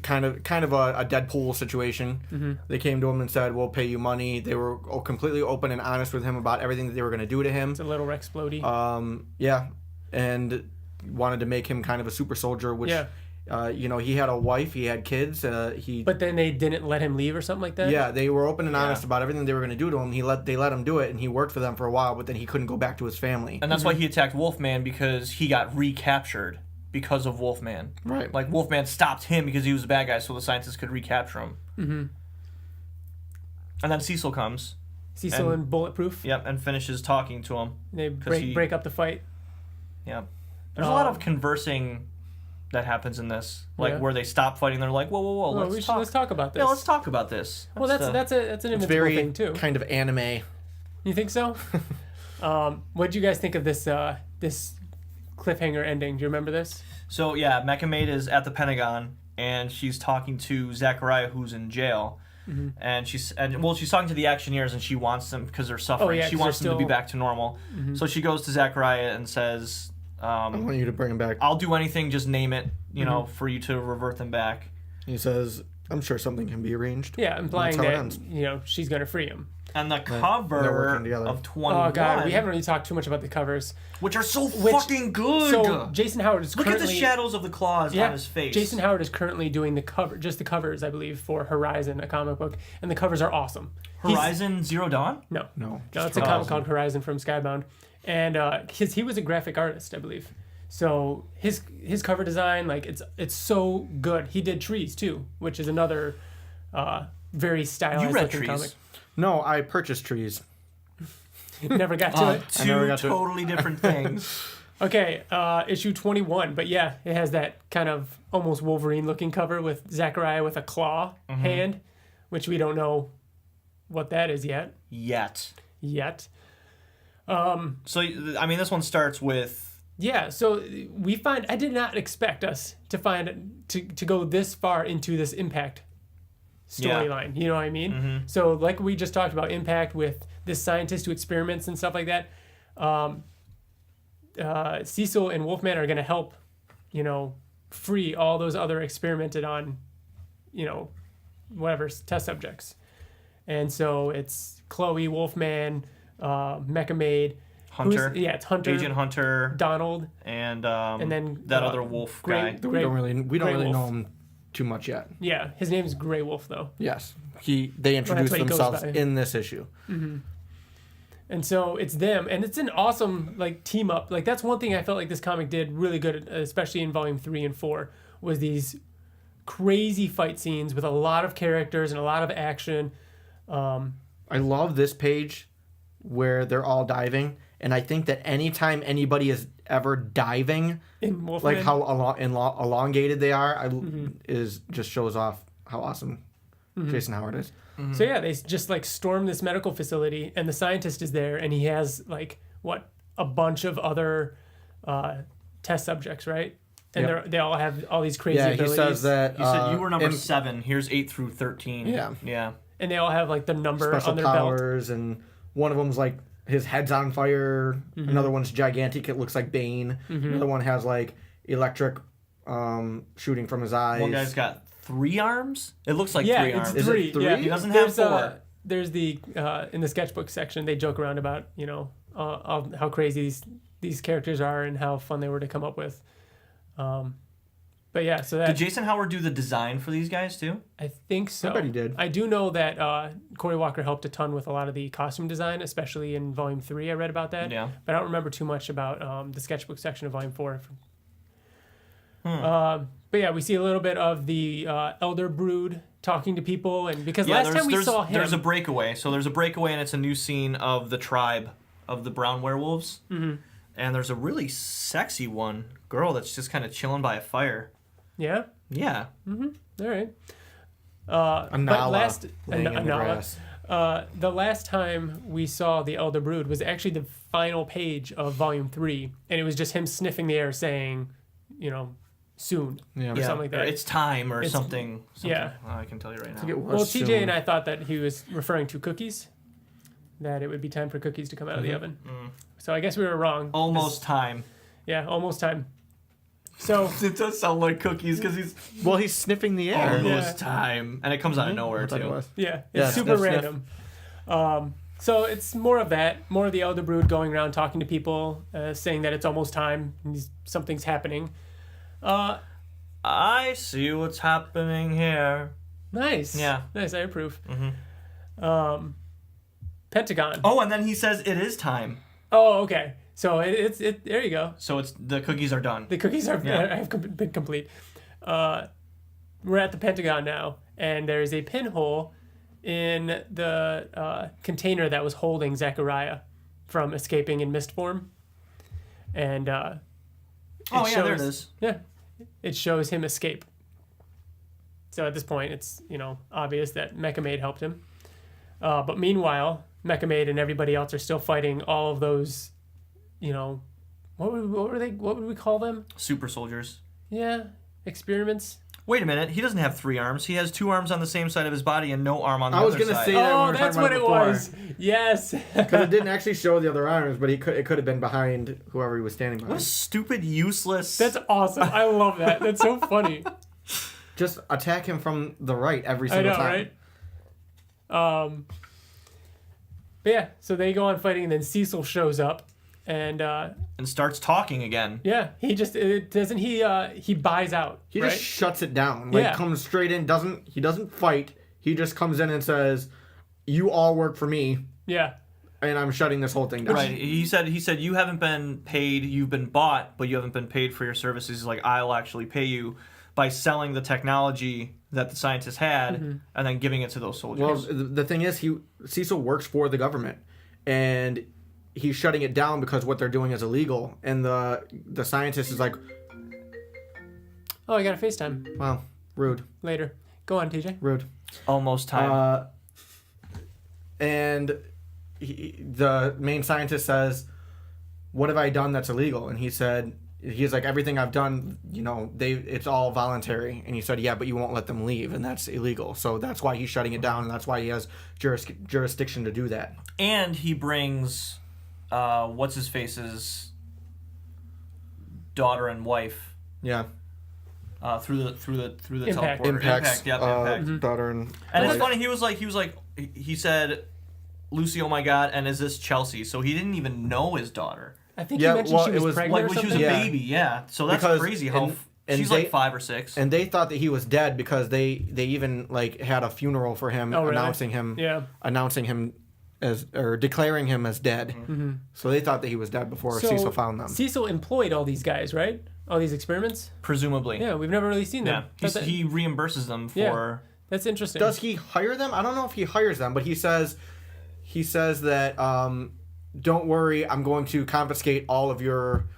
C: kind of a Deadpool situation. They came to him and said, "We'll pay you money." They were completely open and honest with him about everything that they were going to do to him.
B: It's a little Rex Splody.
C: Yeah, and wanted to make him kind of a super soldier, which
B: Yeah.
C: He had a wife, he had kids.
B: But then they didn't let him leave or something like that?
C: Yeah, they were open and honest about everything they were going to do to him. They let him do it, and he worked for them for a while, but then he couldn't go back to his family.
A: And that's why he attacked Wolfman, because he got recaptured because of Wolfman.
C: Right.
A: Like, Wolfman stopped him because he was a bad guy, so the scientists could recapture him. Mm-hmm. And then Cecil comes.
B: Cecil and Bulletproof.
A: Yep, and finishes talking to him.
B: They
A: 'Cause he-
B: break up the fight.
A: Yeah. There's a lot of conversing that happens in this, like where they stop fighting. They're like, "Whoa, let's
B: talk about this.
A: Yeah, let's talk about this."
B: Well, that's an
C: It's
B: Invincible
C: very
B: thing too.
C: kind of anime.
B: You think so? What did you guys think of this this cliffhanger ending? Do you remember this?
A: So yeah, Mecha Maid is at the Pentagon, and she's talking to Zachariah, who's in jail. And she's talking to the Actioneers, and she wants them because they're suffering.
B: yeah,
A: she
B: 'cause
A: wants them
B: they're
A: to be
B: still-
A: back to normal. So she goes to Zachariah and says,
C: I want you to bring him back.
A: "I'll do anything, just name it, you know, for you to revert them back."
C: He says, I'm sure something can be arranged.
B: Yeah, implying
C: That's how it
B: that,
C: ends.
B: she's going to free him.
A: And the
C: they're
A: cover
C: working together.
A: of 21.
B: Oh, God, we haven't really talked too much about the covers.
A: Which are so fucking good.
B: So, Jason Howard is
A: Look
B: currently...
A: at the shadows of the claws on his face.
B: Jason Howard is currently doing the covers, I believe, for Horizon, a comic book, and the covers are awesome.
A: Horizon Zero Dawn?
B: No,
C: No.
B: it's a comic called Horizon from Skybound, and he was a graphic artist, I believe. So his cover design, like it's so good. He did Trees too, which is another very stylized
A: You read
B: looking
A: Trees?
B: comic.
C: No, I purchased Trees.
B: Never got to it.
C: I never
A: Two
C: got to it.
A: totally different things.
B: Okay, issue 21, but yeah, it has that kind of almost Wolverine-looking cover with Zachariah with a claw hand, which we don't know what that is yet.
A: Yet.
B: So,
A: I mean, this one starts with...
B: yeah, so we find... I did not expect us to go this far into this Impact storyline. You know what I mean?
A: Mm-hmm.
B: So, like we just talked about Impact with this scientist who experiments and stuff like that, Cecil and Wolfman are going to help, free all those other experimented on, whatever, test subjects. And so it's Chloe, Wolfman, Mecha Maid,
A: Hunter.
B: it's Hunter,
A: Agent Hunter.
B: Donald,
A: And
B: then
A: that other wolf
B: Grey-
A: guy.
C: We don't really
B: Wolf.
C: know him too much yet.
B: Yeah, his name's Grey Wolf though.
C: Yes. They introduce
B: what he goes
C: themselves
B: by.
C: in this issue.
B: And so it's them, and it's an awesome team up. That's one thing I felt like this comic did really good, especially in volume 3 and 4, was these crazy fight scenes with a lot of characters and a lot of action.
C: I love this page where they're all diving, and I think that anytime anybody is ever diving,
B: In Wolfman,
C: like how elongated they are, is just shows off how awesome Jason Howard is.
B: So yeah, they just storm this medical facility, and the scientist is there, and he has a bunch of other test subjects, right? And
C: Yep.
B: they all have all these crazy
C: Yeah,
B: abilities.
C: he says that.
A: You said you were number
C: in
A: 7. Here's 8 through 13.
C: Yeah.
A: Yeah.
B: And they all have the number
C: special
B: on their belt.
C: powers, and one of them's his head's on fire. Another one's gigantic. It looks like Bane. Another one has electric shooting from his eyes.
A: One guy's got 3 arms? It looks like 3
B: Yeah,
A: arms.
B: it's
C: Is it
B: 3.
C: three?
B: Yeah.
C: He
A: doesn't have 4.
B: There's the in the sketchbook section they joke around about how crazy these characters are and how fun they were to come up with. But yeah, so that
A: Did Jason Howard do the design for these guys too?
B: I think so.
C: I bet he did.
B: I do know that Corey Walker helped a ton with a lot of the costume design, especially in Volume 3. I read about that.
A: Yeah.
B: But I don't remember too much about the sketchbook section of Volume 4. But yeah, we see a little bit of the Elder Brood talking to people, and because last time we saw him,
A: There's a breakaway. So there's a breakaway, and it's a new scene of the tribe of the brown werewolves. Mm-hmm. And there's a really sexy girl that's just kind of chilling by a fire.
B: yeah,
A: Yeah.
B: all right.
C: A Nala laying in the
B: Nala.
C: grass.
B: The last time we saw the Elder Brood was actually the final page of Volume 3, and it was just him sniffing the air saying, soon,
C: Yeah.
B: or something like that.
A: It's time or something.
B: yeah.
A: Oh, I can tell you right
C: I
A: now.
C: think it was
B: Well, TJ
C: soon.
B: and I thought that he was referring to cookies, that it would be time for cookies to come out of the oven. So I guess we were wrong.
A: Almost time.
B: Yeah, almost time. So
A: It does sound like cookies because he's
C: Well, he's sniffing the air.
A: almost time. And it comes out of nowhere,
C: I thought it
A: too.
C: was.
B: yeah, it's
C: Yeah,
B: super
C: sniff,
B: random. So it's more of that, more of the Elder Brood going around talking to people, saying that it's almost time, and something's happening.
A: I see what's happening here.
B: Nice.
A: Yeah.
B: Nice, I approve. Pentagon.
A: Oh, and then he says it is time.
B: Oh, okay. So it's there you go.
A: So the cookies are done.
B: The cookies have
A: Yeah.
B: been complete. We're at the Pentagon now, and there's a pinhole in the container that was holding Zachariah from escaping in mist form. And
A: Oh, yeah, there it is.
B: Yeah, it shows him escape. So at this point, it's obvious that Mecha Maid helped him. But meanwhile, Mecha Maid and everybody else are still fighting all of those, what would we call them?
A: Super soldiers.
B: Yeah, experiments.
A: Wait a minute. He doesn't have 3 arms. He has 2 arms on the same side of his body and no arm on the
C: I was
A: other
C: gonna
A: side.
C: say that. when we
B: Oh,
C: were
B: that's
C: talking
B: what
C: about
B: it
C: before.
B: was. Yes.
C: Because it didn't actually show the other arms, but it could have been behind whoever he was standing
A: What a
C: behind.
A: stupid, useless...
B: That's awesome. I love that. That's so funny.
C: Just attack him from the right every single time.
B: Right? But yeah, so they go on fighting, and then Cecil shows up, and
A: starts talking again.
B: Yeah, he just doesn't he buys out.
C: He
B: right?
C: just shuts it down. Like comes straight in. He doesn't fight. He just comes in and says, "You all work for me."
B: Yeah.
C: And I'm shutting this whole thing down.
A: Right. He said you haven't been paid. You've been bought, but you haven't been paid for your services. He's like, I'll actually pay you by selling the technology that the scientists had and then giving it to those soldiers.
C: Well, the thing is, Cecil works for the government, and he's shutting it down because what they're doing is illegal. And the scientist is like,
B: "Oh, I got a FaceTime."
C: Wow, rude.
B: Later. Go on, TJ.
C: Rude.
A: Almost time.
C: And the main scientist says, "What have I done that's illegal?" And he's like, "Everything I've done, it's all voluntary." And he said, "Yeah, but you won't let them leave, and that's illegal. So that's why he's shutting it down, and that's why he has jurisdiction to do that."
A: And he brings, what's his face's daughter and wife.
C: Yeah.
A: Through the
B: Impact.
A: teleporter.
C: Impact.
A: Yep, Impact.
C: Daughter and.
A: And it's funny. He said, "Lucy, oh my God," and is this Chelsea? So he didn't even know his daughter.
B: I think he mentioned she was pregnant
A: Like
B: or
A: when she was
B: something.
A: a baby, yeah. So that's crazy how she's like 5 or 6.
C: And they thought that he was dead because they even like had a funeral for him, announcing him declaring him as dead.
B: Mm-hmm.
C: So they thought that he was dead before Cecil found them.
B: Cecil employed all these guys, right? All these experiments?
A: Presumably.
B: Yeah, we've never really seen them.
A: Yeah, he reimburses them for...
B: Yeah, that's interesting.
C: Does he hire them? I don't know if he hires them, but he says that, don't worry, I'm going to confiscate all of your...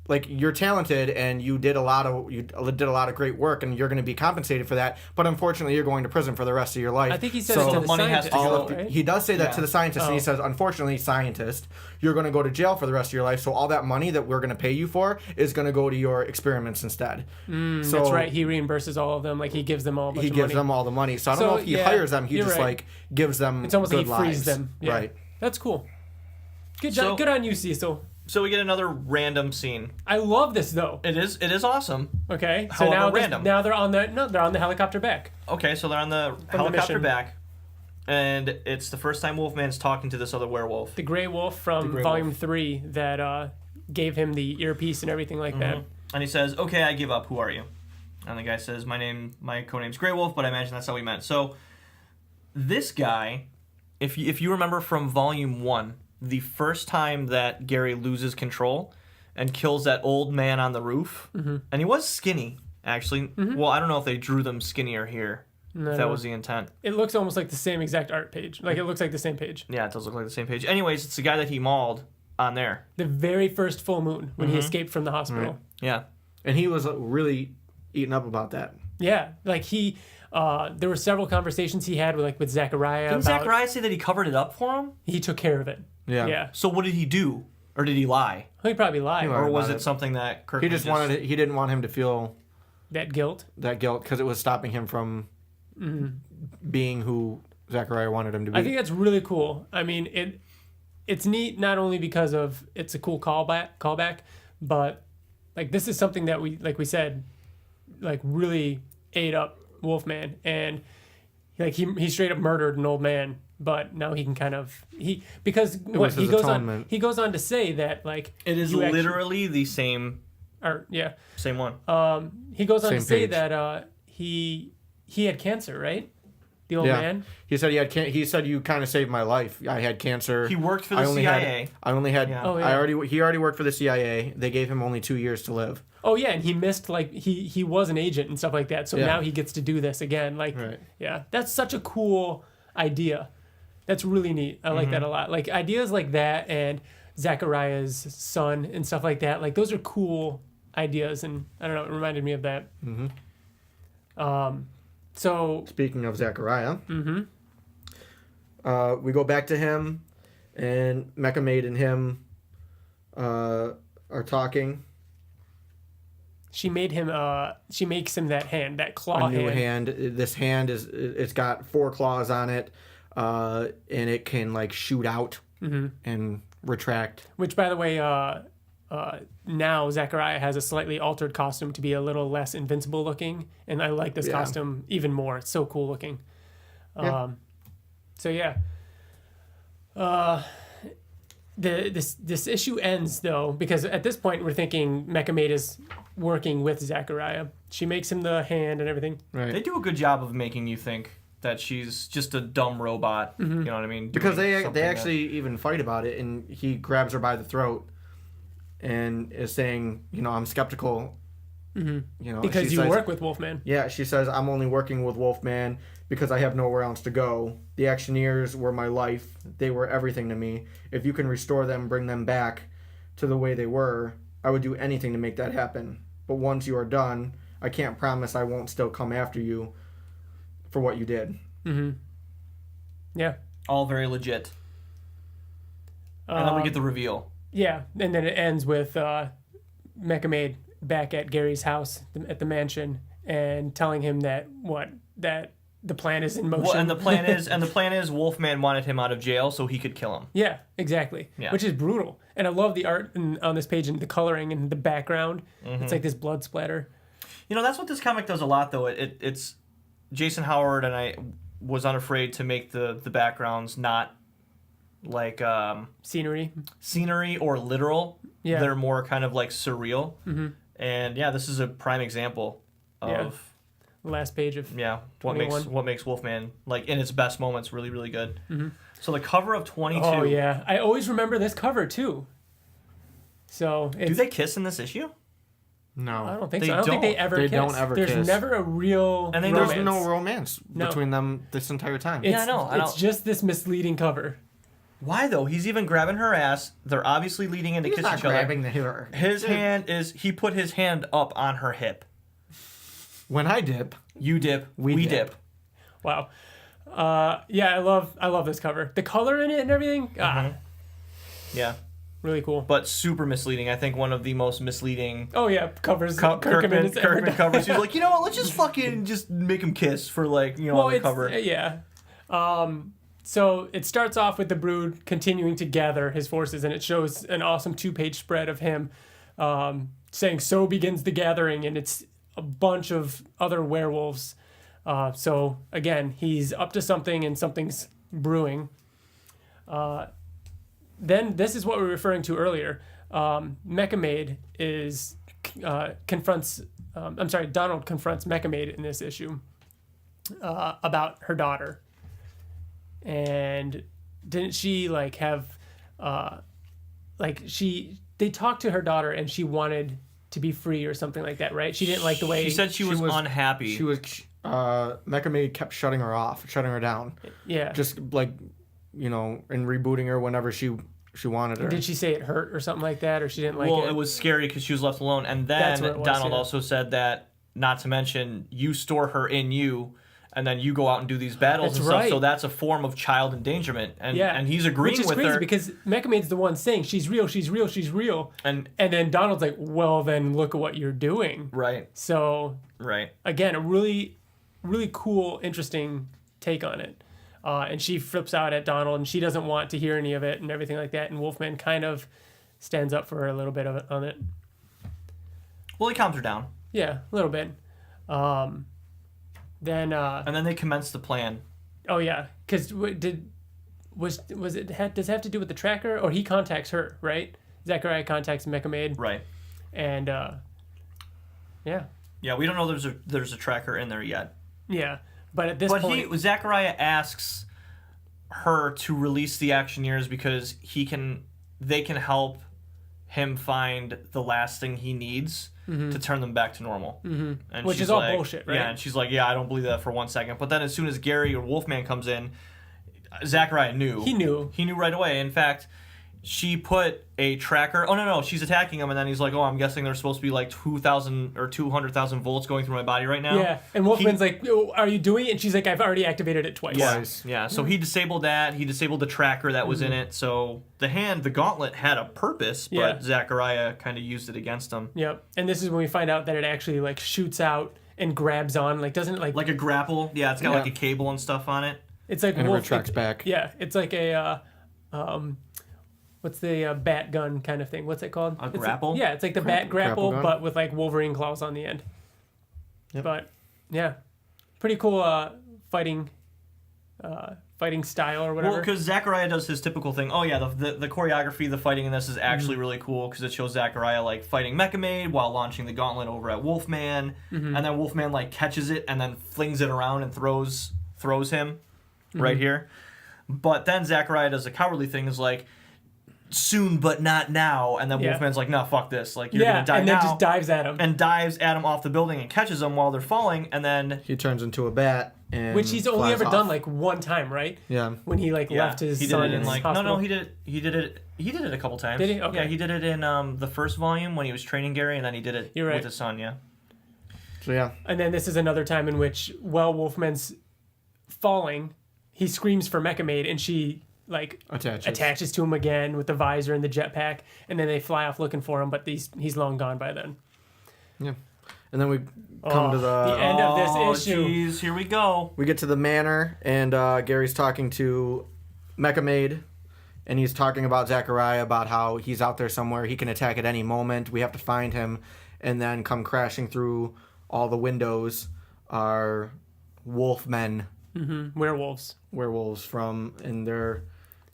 C: Like, you're talented and you did a lot of great work and you're going to be compensated for that, but unfortunately you're going to prison for the rest of your life.
B: I think he says it to the
A: money has
B: scientist.
A: to go,
B: right?
C: He does say that to the scientist, and he says, unfortunately, scientist, you're going to go to jail for the rest of your life, so all that money that we're going to pay you for is going to go to your experiments instead. So
B: that's right. He reimburses all of them. Like, he gives them all a bunch of money.
C: He gives them all the money. So I don't know if he hires them. He just, like, gives them
B: It's almost
C: good
B: like he frees
C: lives.
B: them. Yeah.
C: Right.
B: That's cool. Good job. Good on you, Cecil.
A: So we get another random scene.
B: I love this though.
A: It is awesome.
B: Okay, so
A: However,
B: now they're on the helicopter back.
A: Okay, so they're on the helicopter back, and it's the first time Wolfman's talking to this other werewolf.
B: The Grey Wolf from Volume 3 that gave him the earpiece and everything like that.
A: And he says, "Okay, I give up. Who are you?" And the guy says, my codename's Grey Wolf, but I imagine that's how we met. So this guy, if you remember from Volume 1. The first time that Gary loses control and kills that old man on the roof, and he was skinny, actually. Well, I don't know if they drew them skinnier here. No. If that was the intent.
B: It looks almost like the same exact art page. Like, it looks like the same page.
A: Yeah, it does look like the same page. Anyways, it's the guy that he mauled on there.
B: The very first full moon when he escaped from the hospital.
C: Right.
A: Yeah.
C: And he was really eaten up about that.
B: Yeah, like he... there were several conversations he had with Zachariah.
A: Didn't Zachariah say that he covered it up for him?
B: He took care of it. Yeah.
A: So what did he do? Or did he lie?
B: He probably lied.
A: Or was it something that Kirkman
C: he didn't want him to feel
B: that guilt
C: because it was stopping him from being who Zachariah wanted him to be.
B: I think that's really cool. I mean, it's neat not only because of it's a cool callback, but like this is something that we said really ate up Wolfman, and like he straight up murdered an old man. But now he can kind of he goes on to say that like
A: it is literally the same same one.
B: He goes on
C: same
B: to say
C: page.
B: that he had cancer, right? The old man.
C: He said he said you kind of saved my life. I had cancer.
A: He worked for the CIA.
C: He already worked for the CIA. They gave him only 2 years to live.
B: Oh yeah, and he missed he was an agent and stuff like that. So now he gets to do this again. That's such a cool idea. That's really neat. I like that a lot. Like ideas like that and Zachariah's son and stuff like that. Like those are cool ideas, and I don't know. It reminded me of that. So
C: speaking of Zachariah, we go back to him, and Mecha Maid and him are talking.
B: She made him. She makes him that claw
C: a new hand. This hand it's got 4 claws on it. And it can like shoot out and retract.
B: Which, by the way, now Zachariah has a slightly altered costume to be a little less invincible looking, and I like this costume even more. It's so cool looking. So yeah. This issue ends though, because at this point we're thinking Mecha Maid is working with Zachariah. She makes him the hand and everything.
C: Right.
A: They do a good job of making you think that she's just a dumb robot. You know what I mean?
C: Because they
A: Doing something
C: actually even fight about it, and he grabs her by the throat and is saying, I'm skeptical.
B: Because you work with Wolfman.
C: Yeah, she says, I'm only working with Wolfman because I have nowhere else to go. The Actioneers were my life. They were everything to me. If you can restore them, bring them back to the way they were, I would do anything to make that happen. But once you are done, I can't promise I won't still come after you for what you did.
B: Yeah.
A: all very legit. And then we get the reveal.
B: Yeah, and then it ends with Mecha Maid back at Gary's house at the mansion and telling him that the plan is in motion.
A: Well, and the plan is Wolfman wanted him out of jail so he could kill him.
B: Yeah, exactly.
A: Yeah.
B: Which is brutal. And I love the art on this page and the coloring and the background. Mm-hmm. It's like this blood splatter.
A: You know, that's what this comic does a lot, though. It's Jason Howard and I was unafraid to make the backgrounds not like
B: scenery
A: or literal.
B: Yeah.
A: They're more kind of like surreal.
B: Mm-hmm.
A: And yeah, this is a prime example of
B: the last page of
A: what
B: 21.
A: makes Wolfman like in its best moments really, really good.
B: Mm-hmm.
A: So the cover of 22.
B: Oh yeah, I always remember this cover too. So
A: do they kiss in this issue?
C: No,
B: I don't think
A: They
B: so. I don't think
A: don't.
B: they ever
C: They
B: kiss.
C: don't ever
B: There's
C: kiss.
B: never a real
A: And
B: romance.
C: There's no romance
B: No.
C: between them this entire time.
B: It's,
A: Yeah, I know.
B: It's just this misleading cover.
A: Why though? He's even grabbing her ass. They're obviously leading in to
C: He's
A: kiss
C: not
A: each other.
C: grabbing the hair.
A: His hand is he put his hand up on her hip.
C: When I dip,
A: You dip, we dip.
B: Wow. Yeah, I love this cover. The color in it and everything.
A: Yeah,
B: Really cool.
A: but super misleading. I think one of the most misleading
B: Oh yeah, covers
A: Kirkman
B: has ever done.
A: covers. He's like, you know what? Let's just fucking just make him kiss for like on the cover.
B: Yeah. So it starts off with the Brood continuing to gather his forces, and it shows an awesome 2-page spread of him saying, "So begins the gathering," and it's a bunch of other werewolves. So again, he's up to something, and something's brewing. Then this is what we were referring to earlier. Mecha Maid Donald confronts Mecha Maid in this issue about her daughter. And didn't she they talked to her daughter and she wanted to be free or something like that, right? She didn't like the way
A: She said she was unhappy.
C: she was Mecha Maid kept shutting her down.
B: Yeah.
C: Just like, and rebooting her whenever she wanted her.
B: Did she say it hurt or something like that, or she didn't like
A: well,
B: it?
A: it was scary because she was left alone. And
B: That's
A: then
B: what it was,
A: Donald
B: yeah.
A: also said that, not to mention, you store her in you, and then you go out and do these battles
B: That's
A: and stuff.
B: right.
A: So that's a form of child endangerment. And and he's agreeing
B: Which is
A: with
B: crazy
A: her.
B: because Mecha Maid's the one saying she's real, she's real, she's real.
A: And
B: then Donald's like, well, then look at what you're doing.
A: right.
B: So
A: Right.
B: again, a really, really cool, interesting take on it. And she flips out at Donald, and she doesn't want to hear any of it and everything like that. And Wolfman kind of stands up for her a little bit of it on it.
A: Well, he calms her down.
B: Yeah, a little bit. Then
A: And then they commence the plan.
B: oh yeah, because does it have to do with the tracker, or he contacts her, right? Zachariah contacts Mecha Maid,
A: Right.
B: and yeah,
A: Yeah, we don't know there's a tracker in there yet.
B: yeah. But at this point,
A: Zachariah asks her to release the Actioneers because they can help him find the last thing he needs to turn them back to normal. Mm-hmm. And
B: which
A: she's
B: is all
A: like,
B: bullshit, right?
A: Yeah, and she's like, yeah, I don't believe that for 1 second. But then as soon as Gary or Wolfman comes in, Zachariah knew.
B: He knew.
A: He knew right away. In fact, she put a tracker. Oh, no, she's attacking him, and then he's like, oh, I'm guessing there's supposed to be like 2,000 or 200,000 volts going through my body right now.
B: Yeah, and Wolfman's like, oh, are you doing it? And she's like, I've already activated it twice.
A: Yeah. So he disabled that. He disabled the tracker that was in it. So the gauntlet had a purpose, but
B: Yeah.
A: Zachariah kind of used it against him.
B: Yep. And this is when we find out that it actually like shoots out and grabs on, doesn't it like
A: Like a grapple. Yeah, it's got
C: Yeah.
A: like a cable and stuff on it.
B: it's like
C: And it
B: Wolf,
C: retracts back.
B: Yeah, it's like a what's the bat gun kind of thing? What's it called?
A: A grapple?
B: It's like the bat grapple,
C: gun.
B: but with like Wolverine claws on the end.
C: Yep.
B: But yeah, pretty cool fighting style or whatever.
A: Well, because Zachariah does his typical thing. Oh yeah, the choreography, the fighting in this is actually really cool because it shows Zachariah like fighting Mecha Maid while launching the gauntlet over at Wolfman, and then Wolfman like catches it and then flings it around and throws him right here. But then Zachariah does a cowardly thing, is like, soon but not now, and then Wolfman's like, no, fuck this, like, you're gonna die
B: and
A: now,
B: then just dives at him,
A: and dives at him off the building and catches them while they're falling, and then
C: He turns into a bat, and
B: which he's only
C: flies
B: ever
C: off.
B: done like one time, right?
C: Yeah.
B: When he like left his
A: he did
B: son
A: it in
B: his
A: like
B: hospital.
A: he did it a couple times.
B: Did he? Okay.
A: Yeah, he did it in the first volume when he was training Gary, and then he did it
B: You're right.
A: with his son. Yeah.
C: So yeah.
B: And then this is another time in which, while Wolfman's falling, he screams for Mecha Maid, and she like attaches to him again with the visor and the jetpack, and then they fly off looking for him, but he's long gone by then.
C: Yeah. And then we come to
B: the end of this issue.
A: Jeez, here we go.
C: We get to the manor, and Gary's talking to Mecha Maid, and he's talking about Zachariah, about how he's out there somewhere. He can attack at any moment. We have to find him. And then come crashing through all the windows are wolfmen.
B: Mm-hmm. Werewolves
C: from, and they're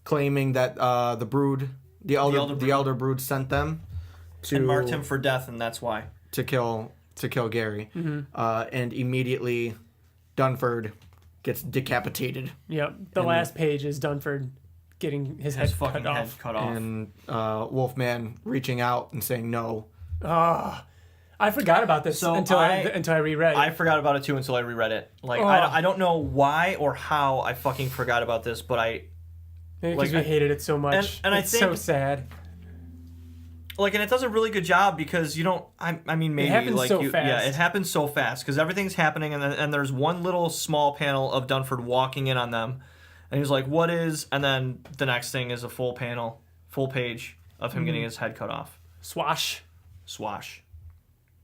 C: claiming that the brood, the elder brood sent them to
A: and marked him for death, and that's why
C: to kill Gary. And immediately Dunford gets decapitated.
B: Yep. The last page is Dunford getting his head cut off.
C: And Wolfman reaching out and saying no.
B: I forgot about this until I reread it.
A: I forgot about it too until I reread it. Like I don't know why or how I fucking forgot about this, but
B: maybe because we hated it so much.
A: And
B: it's
A: I think,
B: so sad.
A: Like, and it does a really good job because you don't. I mean, maybe
B: it happens
A: like
B: so fast.
A: Yeah, it happens so fast because everything's happening, and there's one little small panel of Dunford walking in on them, and he's like, "What is?" And then the next thing is a full page of him getting his head cut off.
B: Swash.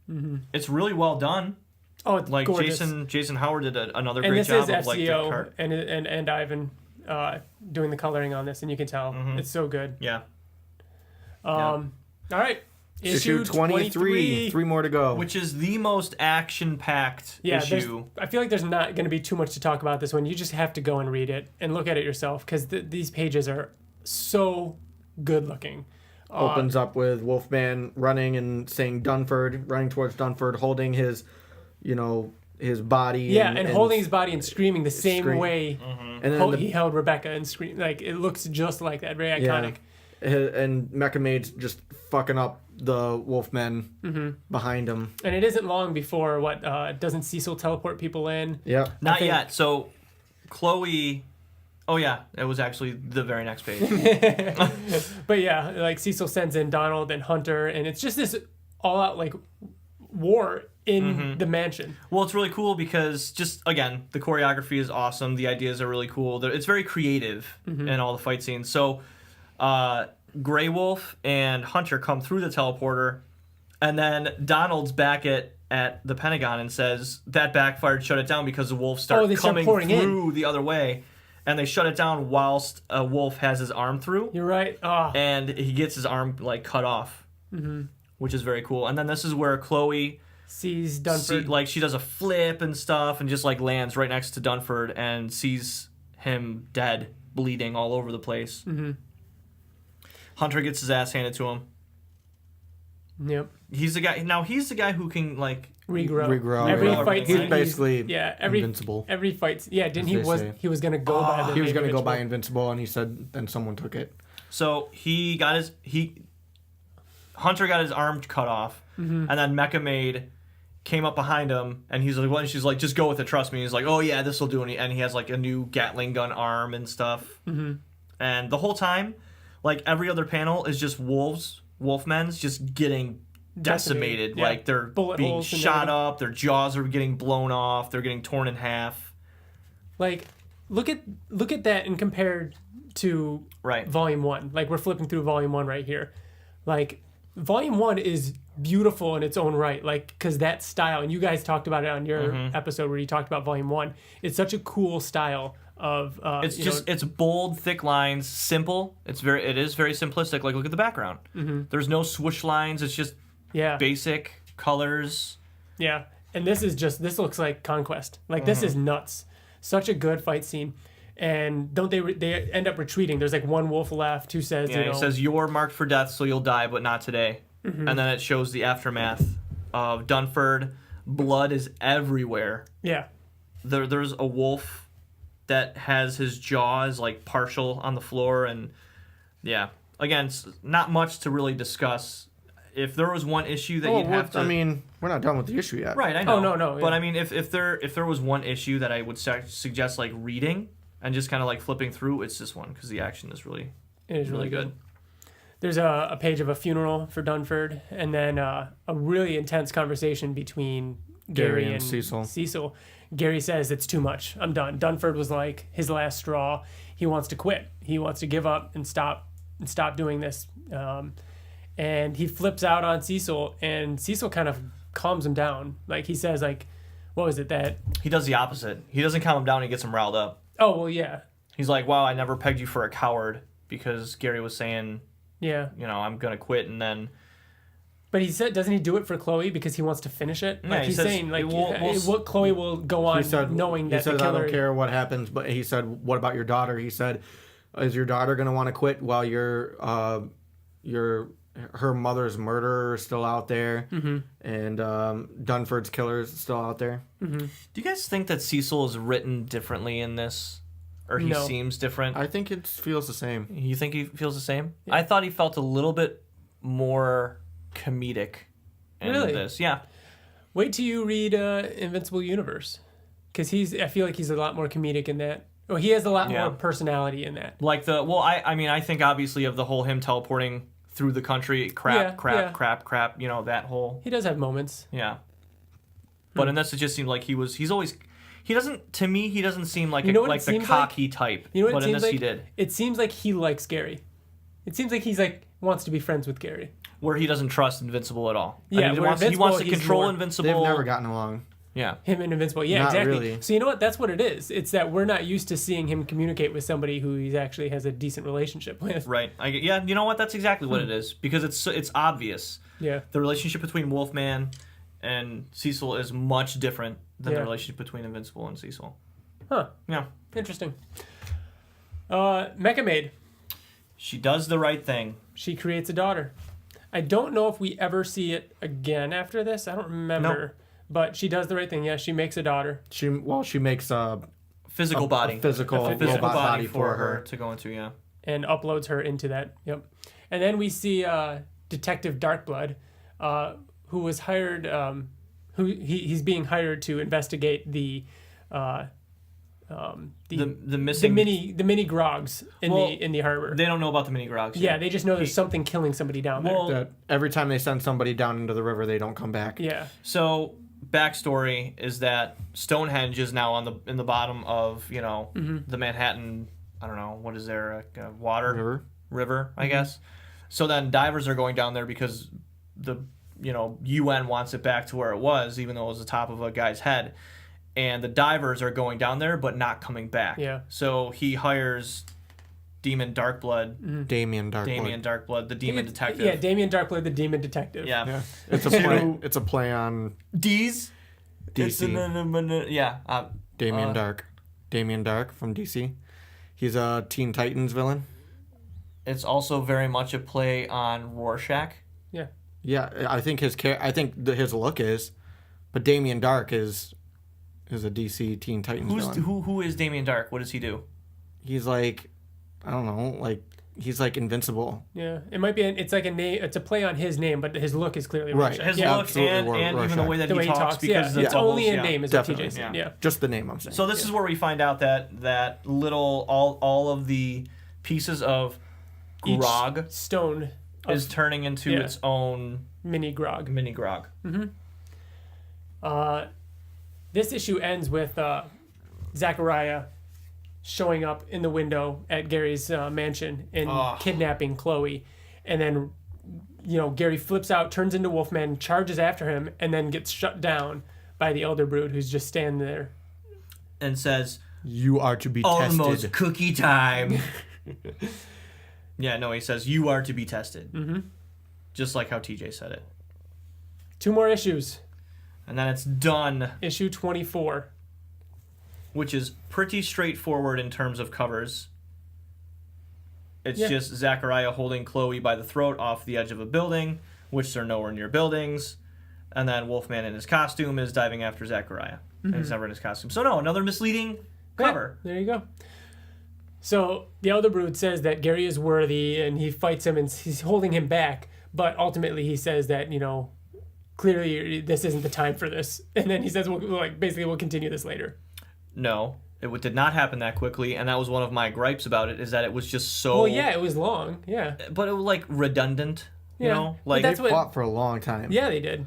A: Mm-hmm. It's really well done.
B: Oh, it's
A: like
B: gorgeous.
A: Jason Howard did another great job of like the cart.
B: and Ivan doing the coloring on this, and you can tell it's so good.
A: Yeah.
B: All right.
C: Issue 23. 3 more to go.
A: Which is the most action-packed issue.
B: I feel like there's not going to be too much to talk about this one. You just have to go and read it and look at it yourself because these pages are so good looking.
C: Opens up with Wolfman running and saying running towards Dunford, holding his, his body.
B: Yeah, and holding his body and screaming the same way
C: and then
B: he held Rebecca and screamed. Like, it looks just like that. Very iconic.
C: Yeah. And Mecha Maid's just fucking up the Wolfmen behind him.
B: And it isn't long before, doesn't Cecil teleport people in?
C: Yeah.
A: Not yet. So, Chloe... Oh, yeah. It was actually the very next page.
B: But yeah, like Cecil sends in Donald and Hunter, and it's just this all-out, like, war in the mansion. Well,
A: it's really cool because just, again, the choreography is awesome. The ideas are really cool. It's very creative in all the fight scenes. So, Grey Wolf and Hunter come through the teleporter, and then Donald's back at the Pentagon and says, that backfired, shut it down because the wolves start coming through the other way. And they shut it down whilst a wolf has his arm through.
B: You're right.
A: And he gets his arm, like, cut off. Which is very cool. And then this is where Chloe...
B: sees Dunford.
A: she does a flip and stuff and just, like, lands right next to Dunford and sees him dead, bleeding all over the place. Hunter gets his ass handed to him.
B: Yep.
A: He's the guy who can, like...
B: Regrow. Every fight
C: he's basically invincible.
B: Every fight. Yeah, didn't he was going to go by the
C: He was going to go by invincible, and he said then someone took it.
A: So Hunter got his arm cut off, and then Mecha Maid came up behind him, and he's like, "What?" And she's like, "Just go with it, trust me." And he's like, "Oh yeah, this will do." And he has like a new Gatling gun arm and stuff. And the whole time, like every other panel is just wolfmen's just getting decimated. Like they're
B: bullet
A: being shot up, their jaws are getting blown off, they're getting torn in half.
B: Like, look at that and compared to Volume 1. Like, we're flipping through Volume 1 right here. Like, Volume 1 is beautiful in its own right, like, because that style, and you guys talked about it on your episode where you talked about Volume 1, it's such a cool style of
A: it's bold, thick lines, simple. It is very simplistic. Like, look at the background. Mm-hmm. There's no swoosh lines. It's just basic colors.
B: Yeah, and this looks like Conquest. Like, this is nuts. Such a good fight scene. And don't they end up retreating? There's like one wolf left who says,
A: he says, "You're marked for death, so you'll die, but not today." Mm-hmm. And then it shows the aftermath of Dunford. Blood is everywhere.
B: Yeah.
A: There's a wolf that has his jaws like partial on the floor, and again, not much to really discuss. If there was one issue that you'd have to...
C: I mean, we're not done with the issue yet.
A: Right, I know.
B: Oh, no.
A: But I mean, if there was one issue that I would suggest like reading and just kind of like flipping through, it's this one, because the action is really good.
B: There's a page of a funeral for Dunford, and then a really intense conversation between Gary and Cecil. Gary says, "It's too much. I'm done." Dunford was like his last straw. He wants to quit. He wants to give up and stop doing this. And he flips out on Cecil, and Cecil kind of calms him down. Like, he says, like, what was it that...
A: He does the opposite. He doesn't calm him down. He gets him riled up.
B: Oh, well, yeah.
A: He's like, "Wow, I never pegged you for a coward," because Gary was saying,
B: yeah,
A: I'm going to quit, and then...
B: But he said, doesn't he do it for Chloe because he wants to finish it? Like,
A: he's saying, like,
B: what Chloe will go on knowing that the killer...
C: He said, "I don't care what happens," but he said, "What about your daughter?" He said, "Is your daughter going to want to quit while her mother's murderer is still out there, and Dunford's killer is still out there?"
B: Mm-hmm.
A: Do you guys think that Cecil is written differently in this? Or he seems different?
C: I think it feels the same.
A: You think he feels the same?
B: Yeah.
A: I thought he felt a little bit more comedic in this. Yeah.
B: Wait till you read Invincible Universe, because I feel like he's a lot more comedic in that. Well, he has a lot more personality in that.
A: Like I think obviously of the whole him teleporting through the country, crap, that whole...
B: He does have moments.
A: Yeah. But in this, it just seemed like he doesn't seem like the cocky type.
B: You know what
A: but
B: it
A: in
B: seems
A: this
B: like?
A: he did.
B: It seems like he likes Gary. It seems like he's like wants to be friends with Gary.
A: Where he doesn't trust Invincible at all.
B: Yeah,
A: he wants to control Invincible.
C: They've never gotten along.
A: Yeah.
B: Him and Invincible. Yeah,
C: Not
B: exactly.
C: really.
B: So you know what? That's what it is. It's that we're not used to seeing him communicate with somebody who he actually has a decent relationship with.
A: Right. You know what? That's exactly what it is. Because it's obvious.
B: Yeah.
A: The relationship between Wolfman and Cecil is much different than the relationship between Invincible and Cecil.
B: Huh.
A: Yeah.
B: Interesting. Mecha Maid.
A: She does the right thing.
B: She creates a daughter. I don't know if we ever see it again after this. I don't remember. Nope. But she does the right thing. Yeah, she makes a daughter.
C: She makes a
A: physical body.
C: A physical body for her
A: to go into, yeah.
B: And uploads her into that. Yep. And then we see Detective Darkblood, who was hired. He's being hired to investigate the
A: missing
B: the mini grogs in the harbor.
A: They don't know about the mini grogs.
B: Yeah, they just know there's something killing somebody down there.
C: That every time they send somebody down into the river, they don't come back.
B: Yeah.
A: So backstory is that Stonehenge is now in the bottom of the Manhattan. I don't know what is there, a water river I guess. So then divers are going down there because the UN wants it back to where it was, even though it was the top of a guy's head. And the divers are going down there, but not coming back.
B: Yeah.
A: So he hires Damien Darkblood, the demon detective.
B: Yeah, Damien Darkblood, the demon detective.
A: Yeah.
C: It's a play on
A: DC.
C: Damien Dark from DC. He's a Teen Titans villain.
A: It's also very much a play on Rorschach.
B: Yeah.
C: Yeah, I think his look is, but Damien Dark is a DC Teen Titans villain.
A: Who is Damien Dark? What does he do?
C: He's like, I don't know, he's like invincible.
B: Yeah, it might be. It's like a name. It's a play on his name, but his look is clearly
C: right.
B: Rorschach.
A: His look and even the way that he talks, because
B: it's only a name is
C: definitely.
B: What TJ said. Yeah,
C: just the name I'm saying.
A: So this is where we find out that little all of the pieces of grog
B: each stone
A: is turning into its own
B: mini grog.
A: Mm-hmm.
B: This issue ends with Zachariah showing up in the window at Gary's mansion and kidnapping Chloe, and then Gary flips out, turns into Wolfman, charges after him, and then gets shut down by the Elder Brood, who's just standing there
A: and says,
C: You are to be tested.
A: Almost cookie time. Yeah, no, he says, you are to be tested.
B: Mm-hmm.
A: Just like how TJ said it.
B: 2 more issues.
A: And then it's done.
B: Issue 24.
A: Which is pretty straightforward in terms of covers. It's just Zachariah holding Chloe by the throat off the edge of a building, which they're nowhere near buildings. And then Wolfman in his costume is diving after Zachariah. And he's never in his costume. So no, another misleading cover.
B: Yeah, there you go. So the Elder Brood says that Gary is worthy and he fights him and he's holding him back. But ultimately he says that, clearly this isn't the time for this. And then he says, we'll continue this later.
A: No, it did not happen that quickly. And that was one of my gripes about it, is that it was just so...
B: Well, yeah, it was long. Yeah.
A: But it was redundant, you know?
B: Like
C: they fought for a long time.
B: Yeah, they did.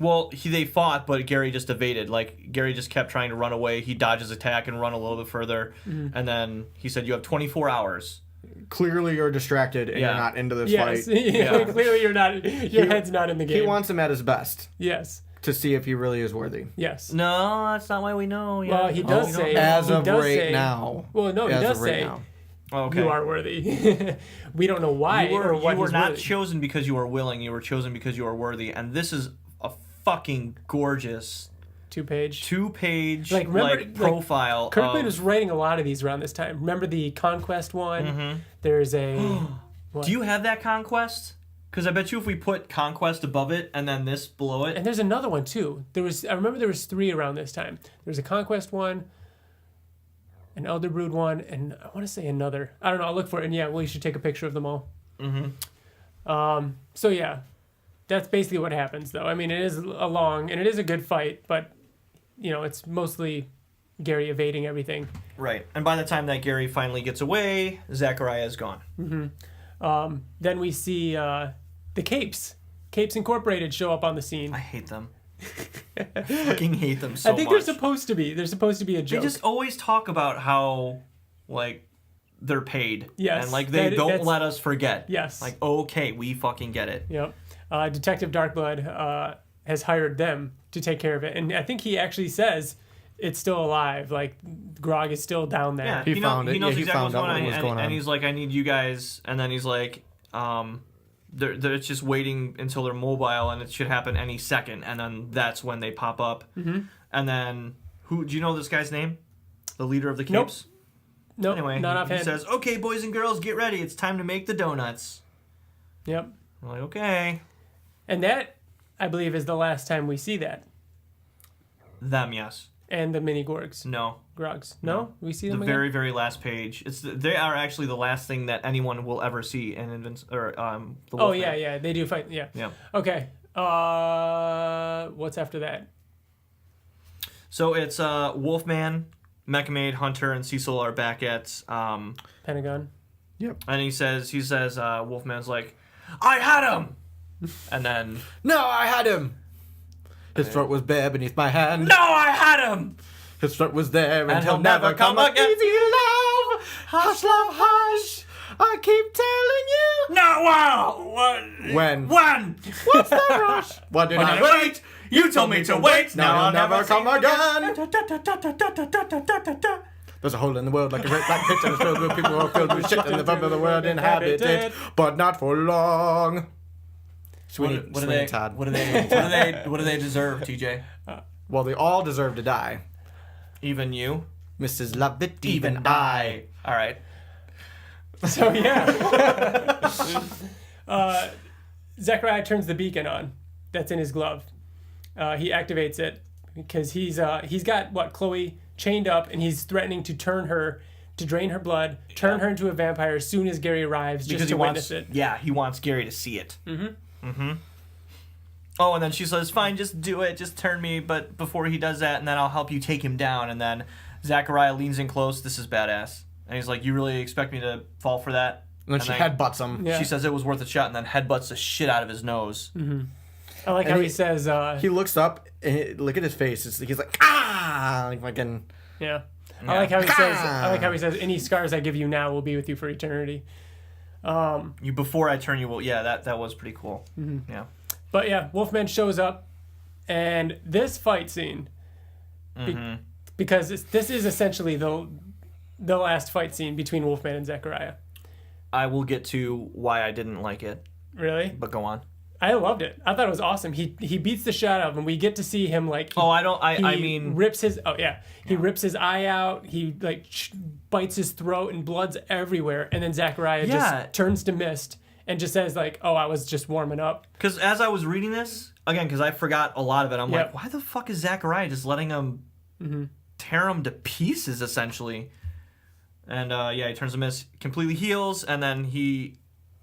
A: Well, they fought, but Gary just evaded. Gary just kept trying to run away. He dodges attack and run a little bit further. Mm-hmm. And then he said, you have 24 hours.
C: Clearly you're distracted and you're not into this fight.
B: Yeah. Clearly you're not. Your head's not in the game.
C: He wants him at his best.
B: Yes.
C: To see if he really is worthy.
B: Yes.
A: No, that's not why we know. Yeah.
B: Well, he does say...
C: As of right now.
B: Well, no, he does say...
A: Okay.
B: You are worthy. We don't know why or what
A: you were not
B: worthy.
A: chosen because you were willing. You were chosen because you are worthy. And this is a fucking gorgeous
B: 2-page
A: profile.
B: Kirkman was writing a lot of these around this time. Remember the Conquest one? Mm-hmm. There's a...
A: Do you have that Conquest? Because I bet you if we put Conquest above it and then this below it...
B: And there's another one, too. I remember there was 3 around this time. There was a Conquest one, an Elder Brood one, and I want to say another. I don't know. I'll look for it. And yeah, we should take a picture of them all. Mm-hmm. So yeah, that's basically what happens, though. I mean, it is a long, and it is a good fight, but, it's mostly Gary evading everything.
A: Right. And by the time that Gary finally gets away, Zachariah is gone.
B: Mm-hmm. Then we see the Capes. Capes Incorporated show up on the scene.
A: I hate them. I fucking hate them so much.
B: I think they're supposed to be. They're supposed to be a joke.
A: They just always talk about how, they're paid.
B: Yes.
A: And, they don't let us forget.
B: Yes.
A: Okay, we fucking get it.
B: Yep. Detective Darkblood has hired them to take care of it. And I think he actually says it's still alive. Grog is still down there.
A: Yeah,
C: he found it.
A: He knows
C: he
A: exactly
C: found out what was going on.
A: And he's like, I need you guys. And then he's like, it's just waiting until they're mobile, and it should happen any second. And then that's when they pop up. Mm-hmm. And then, do you know this guy's name? The leader of the Capes?
B: Nope.
A: Anyway,
B: not offhand.
A: He says, okay, boys and girls, get ready. It's time to make the donuts.
B: Yep.
A: I'm like, okay.
B: And that, I believe, is the last time we see that.
A: Them, yes.
B: And the mini Gorgs.
A: No.
B: Grogs. No? We see them
A: the
B: again?
A: very, very last page. They are actually the last thing that anyone will ever see in the Wolfman.
B: Oh, yeah. They do fight. Yeah.
A: Yeah.
B: Okay. What's after that?
A: So it's Wolfman, Mechamaid, Hunter, and Cecil are back at
B: Pentagon.
C: Yep.
A: And he says, Wolfman's like, I had him! And then...
C: No, I had him! His throat was bare beneath my hand.
A: No, I had him!
C: His throat was there and
A: he'll never come again.
C: Easy love, hush, love, hush. I keep telling you.
A: No, wow! What?
C: When?
A: What's
C: the rush? What did I
A: wait? You told me to wait.
C: Now I'll never come again. There's a hole in the world like a red black pit, and it's filled with people who are filled with shit, and the fun of the world inhabited, but not for long. Sweeney Todd.
A: What do they deserve, TJ?
C: Well, they all deserve to die.
A: Even you?
C: Mrs. Lovett, even I.
A: All right.
B: So, yeah. Zachariah turns the beacon on that's in his glove. He activates it because he's got, Chloe chained up, and he's threatening to drain her blood, turn her into a vampire as soon as Gary arrives, just to witness it.
A: Yeah, he wants Gary to see it. Mm-hmm. Oh, and then she says, fine, just do it, just turn me, but before he does that, and then I'll help you take him down. And then Zachariah leans in close. This is badass. And he's like, you really expect me to fall for that?
C: And then she headbutts him.
B: Yeah.
A: She says it was worth a shot, and then headbutts the shit out of his nose.
B: Mm-hmm. I like how he says...
C: he looks up, and look at his face. He's like, ah! Like fucking...
B: Yeah. I like how he says, any scars I give you now will be with you for eternity.
A: Before I turn you, well, yeah, that was pretty cool.
B: Mm-hmm.
A: Yeah.
B: But yeah, Wolfman shows up, and this fight scene, because this is essentially the last fight scene between Wolfman and Zachariah.
A: I will get to why I didn't like it,
B: Really?
A: but go on.
B: I loved it. I thought it was awesome. He beats the shit out of him. We get to see him like.
A: He
B: rips his. Oh yeah, he rips his eye out. He like bites his throat and blood's everywhere. And then Zachariah just turns to mist and just says like, "Oh, I was just warming up."
A: Because as I was reading this again, because I forgot a lot of it, I'm like, why the fuck is Zachariah just letting him tear him to pieces essentially? And he turns to mist, completely heals, and then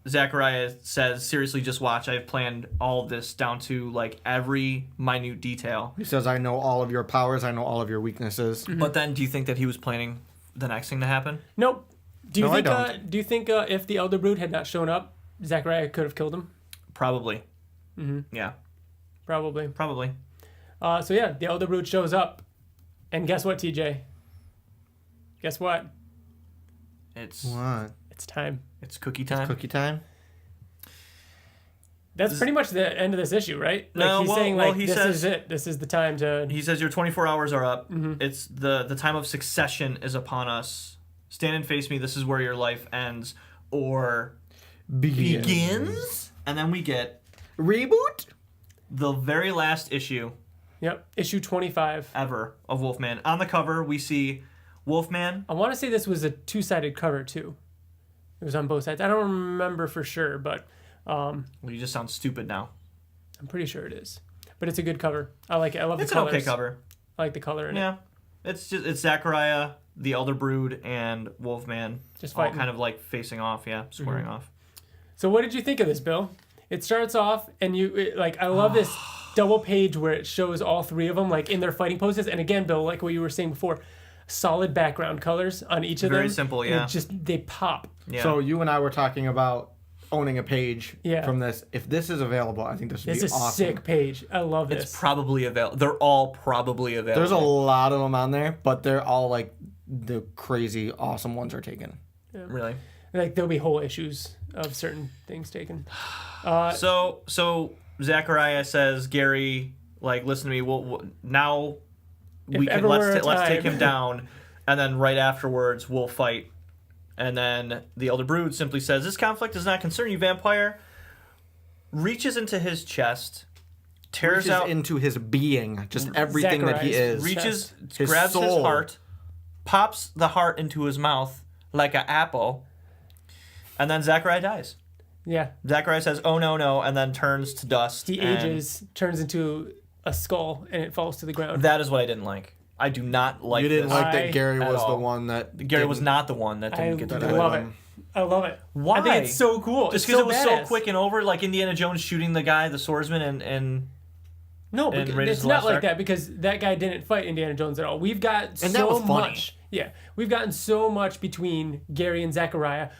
A: Zachariah says, seriously, just watch. I have planned all of this down to like every minute detail.
C: He says, I know all of your powers. I know all of your weaknesses.
A: But then do you think that he was planning the next thing to happen?
B: Nope. Do you
C: No,
B: think?
C: I don't.
B: Do you think if the Elder Brood had not shown up, Zachariah could have killed him?
A: Probably. Yeah.
B: Probably.
A: Probably.
B: So yeah, the Elder Brood shows up, and guess what, TJ? Guess what?
C: What?
B: It's time.
A: It's cookie time.
C: Cookie time?
B: That's pretty much the end of this issue, right? Like
A: No,
B: he's
A: well-
B: saying
A: well,
B: like
A: he
B: this
A: says-
B: is it. This is the time to.
A: He says your 24 hours are up. It's the time of succession is upon us. Stand and face me. This is where your life ends or begins. And then we get
C: Reboot?
A: the very last issue
B: Yep. Issue 25.
A: ever of Wolfman. On the cover, we see Wolfman.
B: I want to say this was a two-sided cover too. It was on both sides. I don't remember for sure, but
A: Well, you just sound stupid now.
B: I'm pretty sure it is. But it's a good cover. I like it. I love
A: It's
B: the
A: an
B: colors.
A: okay cover.
B: I like the color in it.
A: Yeah. It's Zachariah, the Elder Brood, and Wolfman
B: Just
A: all
B: fighting.
A: kind of like facing off, squaring off.
B: So what did you think of this, Bill? It starts off and I love this double page where it shows all three of them like in their fighting poses. And again, Bill, like what you were saying before, solid background colors on each of them.
A: Very simple,
B: And
A: yeah.
B: they pop.
A: Yeah.
C: So you and I were talking about owning a page from this. If this is available, I think this would
B: It's
C: be
B: a
C: awesome.
B: sick page. I love this.
A: It's probably available. They're all probably available.
C: There's a lot of them on there, but they're all like the crazy awesome ones are taken.
A: Really?
B: Like there'll be whole issues of certain things taken.
A: So Zachariah says, Gary, like, listen to me. We'll now we can let's take him down, and then right afterwards we'll fight. And then the Elder Brood simply says, this conflict does not concern you, vampire. Reaches into his chest, tears
C: Reaches
A: out,
C: into his being, just everything that he
B: Zachariah's
C: is.
A: reaches,
C: His
A: grabs his
C: soul.
A: heart, pops the heart into his mouth like an apple, and then Zachariah dies.
B: Yeah.
A: Zachariah says, oh no, and then turns to dust.
B: He
A: and
B: ages, turns into a skull, and it falls to the ground.
A: That is what I didn't like. I do not like
C: You didn't
A: this.
C: like
B: I-
C: that Gary
A: at
C: was the
A: all.
C: one that
A: Gary was
C: didn't-
A: not the one that didn't get to do
B: love
A: it.
B: it. I love it.
A: Why?
B: I think it's so cool.
A: Just
B: It's
A: because
B: so
A: it was so
B: badass.
A: quick and over, like Indiana Jones shooting the guy, the swordsman, and
B: No,
A: and
B: because
A: Raiders
B: it's
A: of the
B: not
A: Lost
B: like
A: Ark.
B: that because that guy didn't fight Indiana Jones at all. We've got
C: And
B: so
C: that was funny.
B: much. Yeah, we've gotten so much between Gary and Zachariah.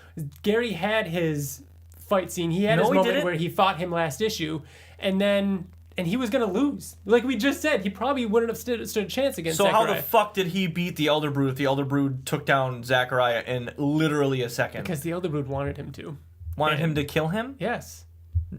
B: Gary had his fight scene. He had
A: No,
B: his
A: he
B: moment
A: didn't.
B: where he fought him last issue, and he was gonna lose. Like we just said, he probably wouldn't have stood a chance against
A: so
B: Zachariah.
A: how the fuck did he beat the Elder Brood if the Elder Brood took down Zachariah in literally a second?
B: Because the Elder Brood wanted him to.
A: Wanted him to kill him?
B: Yes.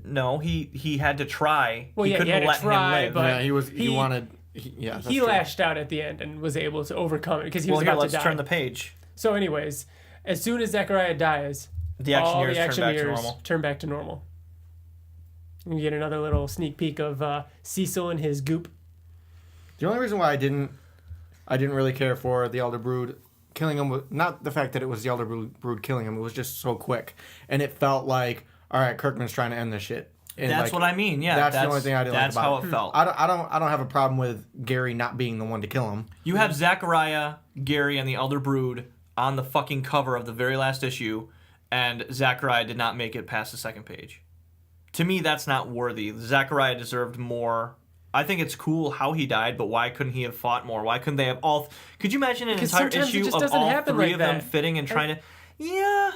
A: No, he had to try.
B: Well,
A: he
B: yeah, he
A: couldn't
B: had to
A: let
B: try,
A: him live.
B: but-
C: Yeah, he was. He
B: He-
C: wanted. Yeah, that's
B: He
C: true.
B: lashed out at the end and was able to overcome it because he
A: Well,
B: was
A: here,
B: about
A: let's
B: to die.
A: turn the page.
B: So, anyways, as soon as Zachariah dies,
A: The
B: all
A: Actioneers
B: the
A: turn back to
B: Actioneers
A: normal.
B: turn back to normal. You get another little sneak peek of Cecil and his goop.
C: The only reason why I didn't really care for the Elder Brood killing him was not the fact that it was the Elder Brood killing him. It was just so quick, and it felt like, all right, Kirkman's trying to end this shit. And
A: That's what I mean. Yeah,
C: that's the only thing I didn't like
A: That's
C: about
A: how
C: it.
A: it felt.
C: I don't have a problem with Gary not being the one to kill him.
A: You have Zachariah, Gary, and the Elder Brood on the fucking cover of the very last issue, and Zachariah did not make it past the second page. To me, that's not worthy. Zachariah deserved more. I think it's cool how he died, but why couldn't he have fought more? Why couldn't they have all... Could you imagine an
B: Because
A: entire
B: sometimes it
A: issue
B: just
A: of
B: doesn't
A: all
B: happen
A: three
B: like
A: of them
B: that.
A: fitting and trying to... Yeah...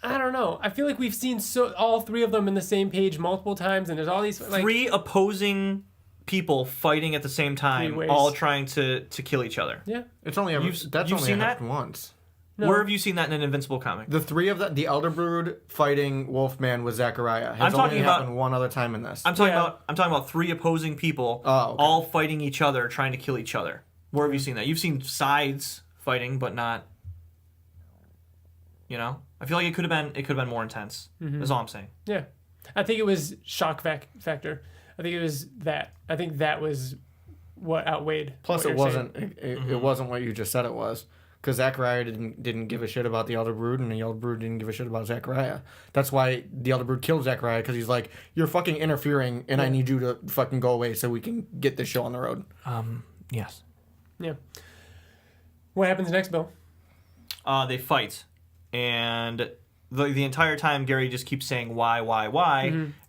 B: I don't know. I feel like we've seen all three of them in the same page multiple times, and there's all these like
A: Three opposing people fighting at the same time,
B: Three ways.
A: all trying to kill each other.
B: yeah.
C: It's only ever
A: You've
C: that's only
A: seen that?
C: happened once.
B: No.
A: Where have you seen that in an Invincible comic?
C: The three of the Elder Brood fighting Wolfman with Zachariah has
A: I'm talking
C: only
A: about-
C: happened one other time in this.
A: I'm talking
B: Yeah.
A: about three opposing people,
C: Oh, okay.
A: all fighting each other, trying to kill each other. Where have you seen that? You've seen sides fighting, but not. You know, I feel like it could have been more intense. That's all I'm saying.
B: Yeah, I think it was shock factor. I think it was that. I think that was what outweighed.
C: Plus,
B: what
C: it wasn't. It wasn't what you just said it was. Because Zachariah didn't give a shit about the Elder Brood, and the Elder Brood didn't give a shit about Zachariah. That's why the Elder Brood killed Zachariah, because he's like, you're fucking interfering, and I need you to fucking go away so we can get this show on the road.
A: Yes.
B: Yeah. What happens next, Bill?
A: They fight, and the entire time Gary just keeps saying why,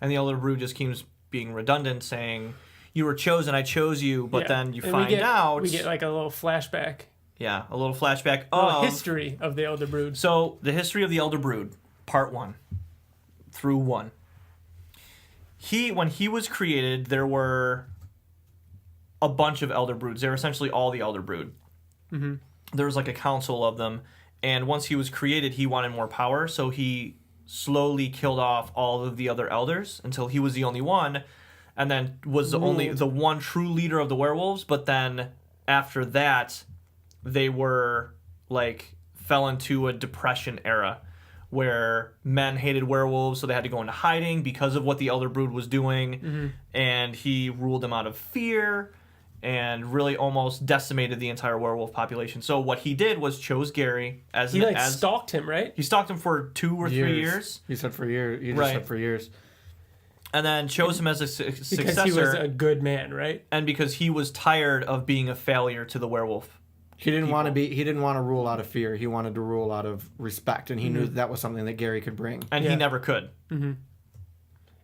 A: and the Elder Brood just keeps being redundant, saying, you were chosen, I chose you, but then you find out...
B: We get like a little flashback.
A: Yeah, a little flashback
B: of history of the Elder Brood.
A: So, the history of the Elder Brood, part 1 through 1. When he was created, there were a bunch of Elder Broods. They were essentially all the Elder Brood.
B: Mm-hmm.
A: There was like a council of them, and once he was created, he wanted more power, so he slowly killed off all of the other elders until he was the only one, and then was the one true leader of the werewolves. But then after that, they were fell into a depression era where men hated werewolves, so they had to go into hiding because of what the Elder Brood was doing, and he ruled them out of fear and really almost decimated the entire werewolf population. So what he did was chose Gary as
B: he stalked him, right?
A: He stalked him for 2 or 3 years.
C: He said for years. He just said for years.
A: And then chose him as a successor.
B: Because he was a good man, right?
A: And because he was tired of being a failure to the werewolf.
C: He didn't want to rule out of fear. He wanted to rule out of respect, and he knew that was something that Gary could bring.
A: And he never could.
B: Mm-hmm.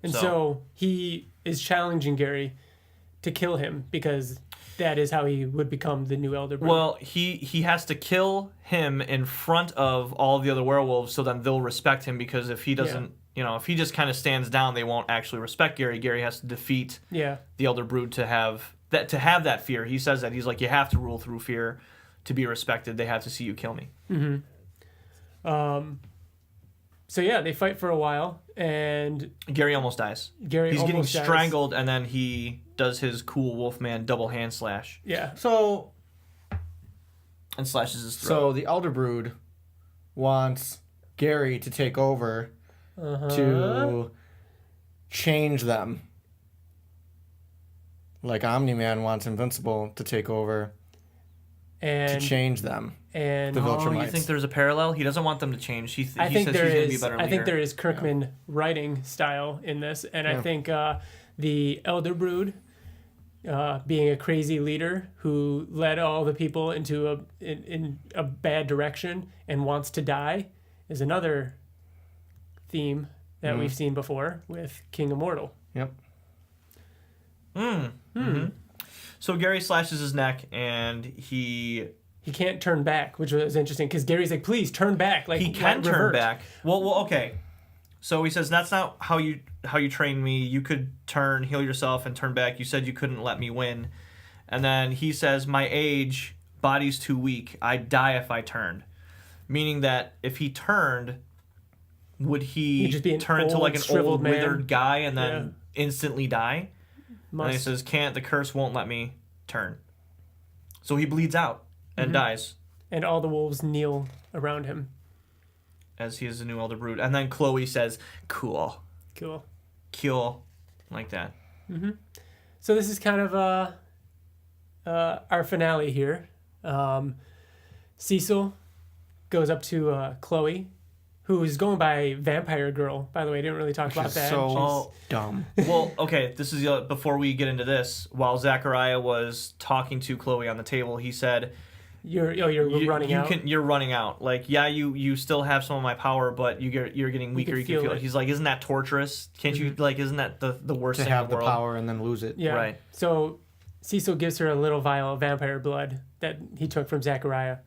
B: And so he is challenging Gary to kill him because that is how he would become the new Elder Brood.
A: Well, he has to kill him in front of all the other werewolves, so then they'll respect him, because if he doesn't, if he just kind of stands down, they won't actually respect Gary. Gary has to defeat the Elder Brood to have that fear. He says that. He's like, you have to rule through fear to be respected. They have to see you kill me.
B: Mm-hmm. So yeah, they fight for a while, and
A: Gary almost dies. He's getting strangled, and then he does his cool Wolfman double hand slash.
B: Yeah.
A: And slashes his throat.
C: So the Elder Brood wants Gary to take over to change them. Like Omni-Man wants Invincible to take over to change them.
B: And
C: the Viltrumites.
A: You think there's a parallel? He doesn't want them to change. He says he's going to be a better leader.
B: I think there is Kirkman writing style in this, and I think the Elder Brood, being a crazy leader who led all the people into in a bad direction and wants to die, is another theme that we've seen before with King Immortal.
C: Yep.
A: So Gary slashes his neck, and he
B: can't turn back, which was interesting because Gary's like, "Please turn back." Like
A: he can turn back. Well, okay. So he says, "That's not how you trained me. You could turn, heal yourself, and turn back. You said you couldn't let me win." And then he says, "My age, body's too weak. I'd die if I turned." Meaning that if he turned, would he
B: just be
A: turn into like an old
B: man.
A: withered guy and then instantly die?
B: Must.
A: And he says, "Can't. The curse won't let me turn." So he bleeds out and dies.
B: And all the wolves kneel around him.
A: As he is a new Elder Brood. And then Chloe says, Cool. Like that.
B: Mm-hmm. So this is kind of our finale here. Cecil goes up to Chloe, who is going by Vampire Girl. By the way, I didn't really talk about that.
C: So dumb.
A: Well, okay, this is before we get into this. While Zachariah was talking to Chloe on the table, he said,
B: You're running out.
A: You're running out. Like, yeah, you still have some of my power, but you're getting weaker. You can feel it. He's like, isn't that torturous? Can't you isn't that the worst
C: to
A: thing
C: have
A: in the world?
C: power and then lose it?
B: Yeah.
A: Right.
B: So Cecil gives her a little vial of vampire blood that he took from Zachariah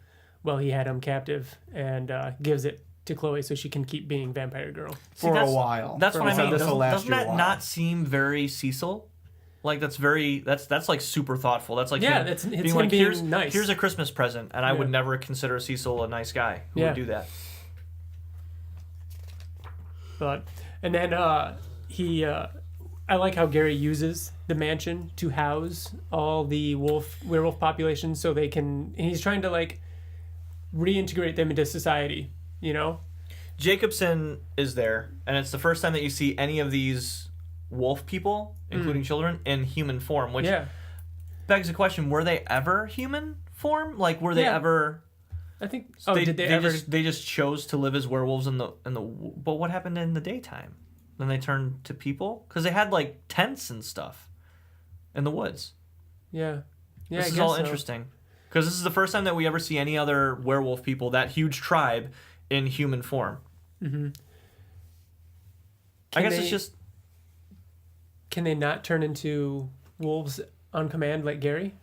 B: while he had him captive, and gives it to Chloe so she can keep being Vampire Girl
C: for a while.
A: That's what I mean. Doesn't that
C: while.
A: not seem very Cecil? Like that's like super thoughtful. That's like
B: it's
A: being like,
B: nice.
A: Here's a Christmas present, and I would never consider Cecil a nice guy who would do that.
B: But and then he I like how Gary uses the mansion to house all the werewolf populations so they can... And he's trying to, like, reintegrate them into society, you know?
A: Jacobson is there, and it's the first time that you see any of these wolf people, including children, in human form, which begs the question, were they ever human form? Like, were they ever...
B: I think...
A: did they ever... They just chose to live as werewolves in the... But what happened in the daytime? Then they turned to people? Because they had, like, tents and stuff in the woods.
B: Yeah. Yeah,
A: this is all interesting. Because this is the first time that we ever see any other werewolf people, that huge tribe, in human form.
B: Mm-hmm.
A: I guess it's just...
B: Can they not turn into wolves on command like Gary?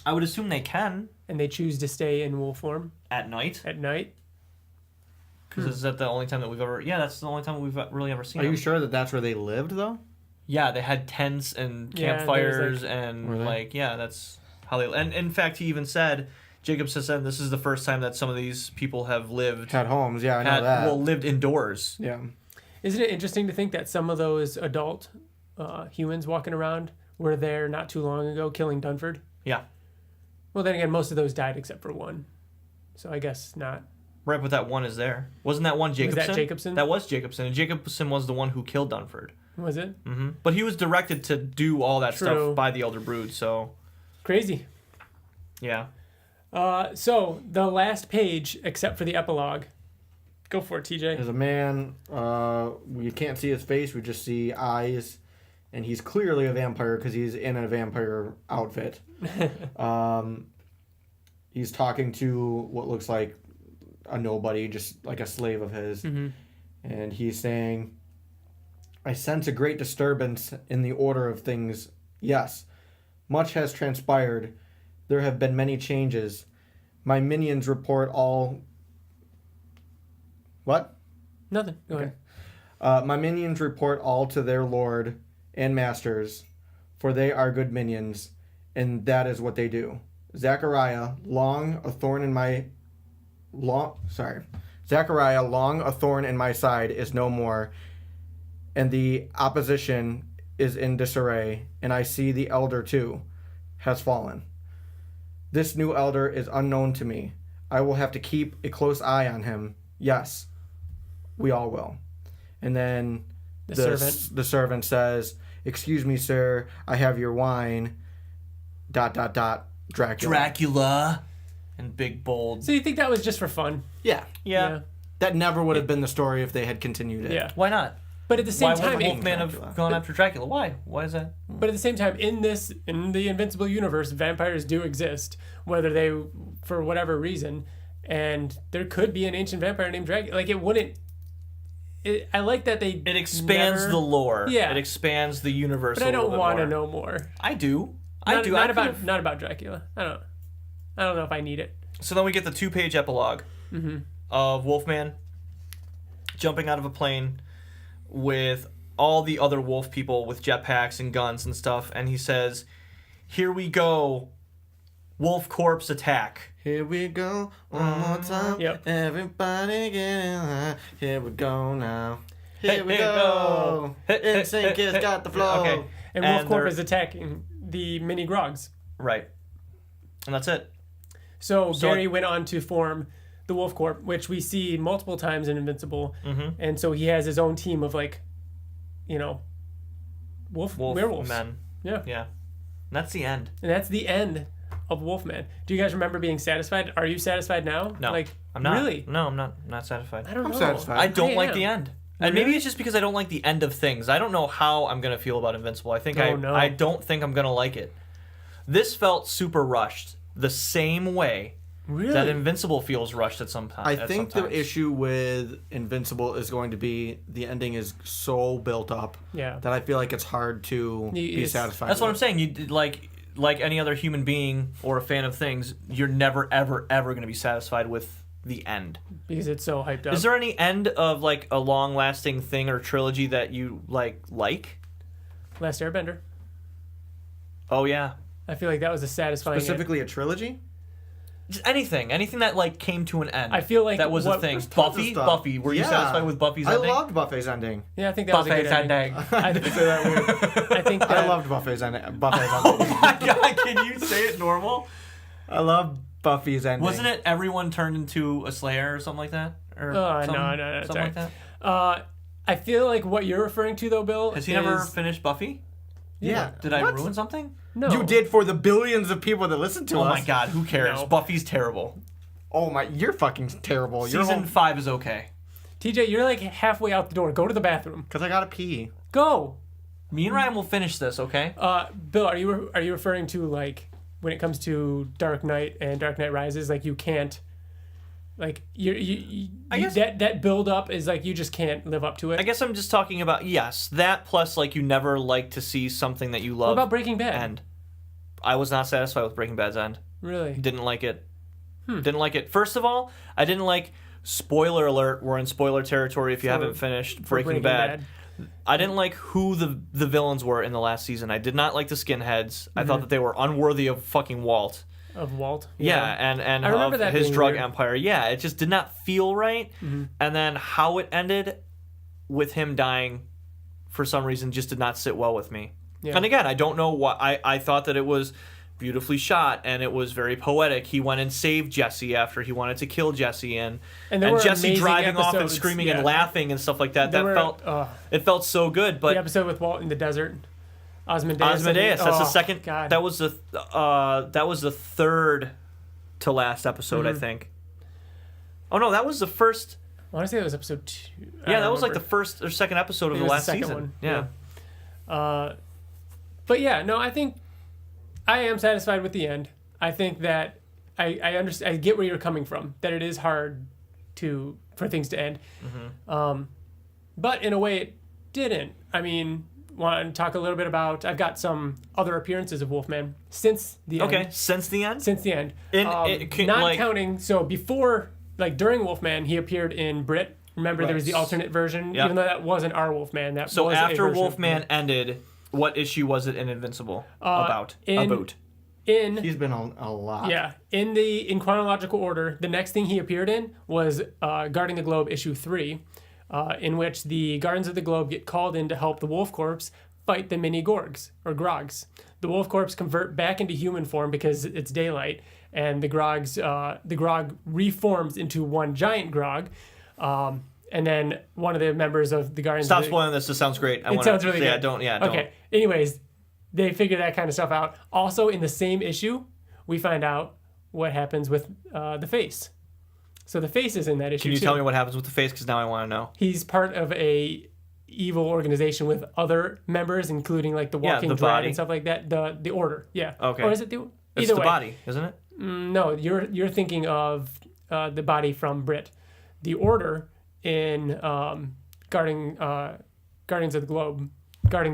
A: I would assume they can.
B: And they choose to stay in wolf form?
A: At night?
B: At night?
A: Because is that the only time that we've ever... Yeah, that's the only time we've really ever seen
C: them.
A: Are
C: you sure that that's where they lived, though?
A: Yeah, they had tents and campfires and, like, yeah, that's how they... And, in fact, he even said... Jacobson said this is the first time that some of these people have lived...
C: Had homes, yeah, I know that.
A: Well, lived indoors.
C: Yeah.
B: Isn't it interesting to think that some of those adult humans walking around were there not too long ago killing Dunford?
A: Yeah.
B: Well, then again, most of those died except for one. So I guess not.
A: Right, but that one is there. Wasn't that one Jacobson?
B: Was that Jacobson?
A: That was Jacobson, and Jacobson was the one who killed Dunford.
B: Was it?
A: Mm-hmm. But he was directed to do all that stuff by the Elder Brood, so... Crazy. Yeah.
B: So, the last page, except for the epilogue. Go for it, TJ.
C: There's a man, we can't see his face, we just see eyes, and he's clearly a vampire because he's in a vampire outfit. He's talking to what looks like a nobody, just like a slave of his. Mm-hmm. And he's saying, I sense a great disturbance in the order of things. Yes, much has transpired. There have been many changes. My minions report all... What?
B: Nothing. Go ahead.
C: My minions report all to their lord and masters, for they are good minions, and that is what they do. Zachariah, long a thorn in my side, is no more, and the opposition is in disarray, and I see the elder too has fallen. This new elder is unknown to me. I will have to keep a close eye on him. Yes, we all will. And then the servant says, excuse me, sir, I have your wine, ... Dracula.
A: Dracula. And big, bold.
B: So you think that was just for fun?
C: Yeah. That never would have been the story if they had continued it.
A: Yeah. Why not?
B: But at the same time...
A: Why would Wolfman have gone after Dracula? Why? Why is that?
B: But at the same time, in the Invincible universe, vampires do exist, whether they, for whatever reason, and there could be an ancient vampire named Dracula. Like, it wouldn't... I like that they...
A: It expands the lore. Yeah. It expands the universe.
B: But I don't want to know more.
A: I do.
B: Not about Dracula. I don't know if I need it.
A: So then we get the 2-page epilogue of Wolfman jumping out of a plane with all the other wolf people with jetpacks and guns and stuff, and he says, here we go, wolf corpse attack.
C: Here we go, one more time.
B: Yep.
C: Everybody get in line. Here we go now. Here we go. NSYNC has got the flow.
B: Okay. And Wolf Corp is attacking the mini Grogs.
A: Right. And that's it. So
B: Gary went on to form the Wolf Corp, which we see multiple times in Invincible. Mm-hmm. And so he has his own team of, like, werewolves.
A: Men.
B: Yeah.
A: Yeah. And that's the end.
B: And that's the end of Wolfman. Do you guys remember being satisfied? Are you satisfied now?
A: No.
B: Like,
A: I'm not.
B: Really?
A: No, I'm not satisfied.
B: I don't know.
C: I'm satisfied.
A: I don't like the end. And
B: Really?
A: maybe it's just because I don't like the end of things. I don't know how I'm going to feel about Invincible. I think I don't think I'm going to like it. This felt super rushed. The same way that Invincible feels rushed at some time.
C: I think the issue with Invincible is going to be the ending is so built up that I feel like it's hard to be satisfied.
A: That's what I'm saying. You like any other human being or a fan of things, you're never ever ever going to be satisfied with the end
B: because it's so hyped up.
A: Is there any end of like a long-lasting thing or trilogy that you like?
B: Last Airbender.
A: Oh yeah.
B: I feel like that was a satisfying
C: specifically a trilogy.
A: Just anything that like came to an end.
B: I feel like
A: that was a thing. Buffy. Were you satisfied with Buffy's ending?
C: I loved Buffy's ending.
B: Yeah, I think that was a good ending. I didn't say that weird. I think that...
C: I loved Buffy's ending.
A: Oh my god! Can you say it normal?
C: I love Buffy's ending.
A: Wasn't it everyone turned into a Slayer or something like that? Or
B: no,
A: something
B: sorry.
A: like that.
B: I feel like what you're referring to though, Bill.
A: Has he never finished Buffy?
C: Yeah.
A: Did I ruin something?
B: No.
C: You did for the billions of people that listen to us.
A: Oh my god! Who cares?
B: No.
A: Buffy's terrible.
C: Oh my, you're fucking terrible.
A: Season 5 is okay.
B: TJ, you're like halfway out the door. Go to the bathroom.
C: Because I gotta pee.
B: Go.
A: Me and Ryan will finish this, okay?
B: Bill, are you referring to like when it comes to Dark Knight and Dark Knight Rises, like you can't, like I guess that build up is like you just can't live up to it.
A: I guess I'm just talking about that plus like you never like to see something that you love.
B: What about Breaking Bad?
A: End. I was not satisfied with Breaking Bad's end.
B: Really?
A: Didn't like it. Didn't like it. First of all, I didn't like. Spoiler alert! We're in spoiler territory if you haven't finished Breaking Bad. I didn't like who the villains were in the last season. I did not like the skinheads. I thought that they were unworthy of fucking Walt.
B: Of Walt?
A: Yeah, and
B: I remember that
A: his
B: being
A: drug
B: weird.
A: empire. Yeah, it just did not feel right. And then how it ended with him dying for some reason just did not sit well with me.
B: Yeah.
A: And again, I don't know what I thought that it was beautifully shot and it was very poetic. He went and saved Jesse after he wanted to kill Jesse and Jesse driving off and screaming and laughing and stuff like that. It felt so good. But
B: the episode with Walt in the desert, Osmodeus.
A: That's the second.
B: God.
A: That was the third to last episode, I think. Oh no, that was the first.
B: I want to say it was episode 2.
A: Yeah, that was like the first or second episode of the last season.
B: One.
A: Yeah.
B: But yeah, no, I think I am satisfied with the end. I think that I understand. I get where you're coming from. That it is hard for things to end. But in a way, it didn't. I mean, want to talk a little bit about? I've got some other appearances of Wolfman since the end.
A: Okay, since the end.
B: Since the end.
A: Not
B: counting. So before, like during Wolfman, he appeared in Brit. Remember, there was the alternate version, even though that wasn't our Wolfman. That
A: so
B: was
A: after
B: a version.
A: Wolfman ended, what issue was it in Invincible about?
C: He's been on a lot.
B: Yeah, in chronological order, the next thing he appeared in was Guarding the Globe issue 3, in which the Guardians of the Globe get called in to help the Wolf Corps fight the mini Gorgs or Grogs. The Wolf Corps convert back into human form because it's daylight, and the Grog reforms into one giant Grog. And then one of the members of the Guardians.
A: Stop spoiling this. This sounds great.
B: It sounds really good.
A: Don't.
B: Okay. Anyways, they figure that kind of stuff out. Also, in the same issue, we find out what happens with the Face. So the Face is in that issue.
A: Can you tell me what happens with the Face? Because now I want to know.
B: He's part of a evil organization with other members, including like the Walking Dread and stuff like that. The Order. Yeah.
A: Okay.
B: Or is it the?
A: It's the body, isn't it?
B: No, you're thinking of the body from Brit. The Order in Guarding the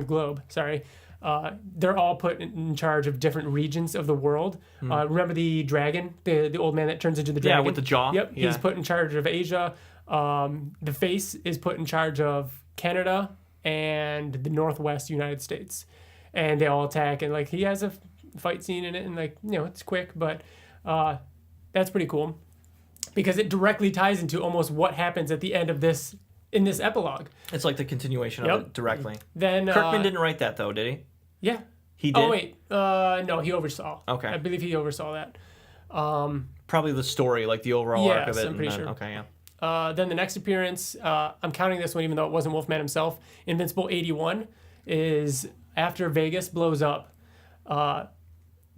B: Globe. Sorry. They're all put in charge of different regions of the world. Remember the dragon, the old man that turns into the dragon?
A: Yeah, with the jaw.
B: Yep,
A: yeah.
B: He's put in charge of Asia. The Face is put in charge of Canada and the Northwest United States. And they all attack, and like he has a fight scene in it, and like, you know, it's quick, but that's pretty cool because it directly ties into almost what happens at the end of this in this epilogue.
A: It's like the continuation of it directly.
B: Then
A: Kirkman didn't write that though, did he?
B: Yeah.
A: He did.
B: Oh wait, no, he oversaw.
A: Okay.
B: I believe he oversaw that.
A: Probably the story, like the overall arc of it.
B: I'm pretty sure.
A: Okay, yeah.
B: Then the next appearance, I'm counting this one even though it wasn't Wolfman himself. Invincible 81 is after Vegas blows up.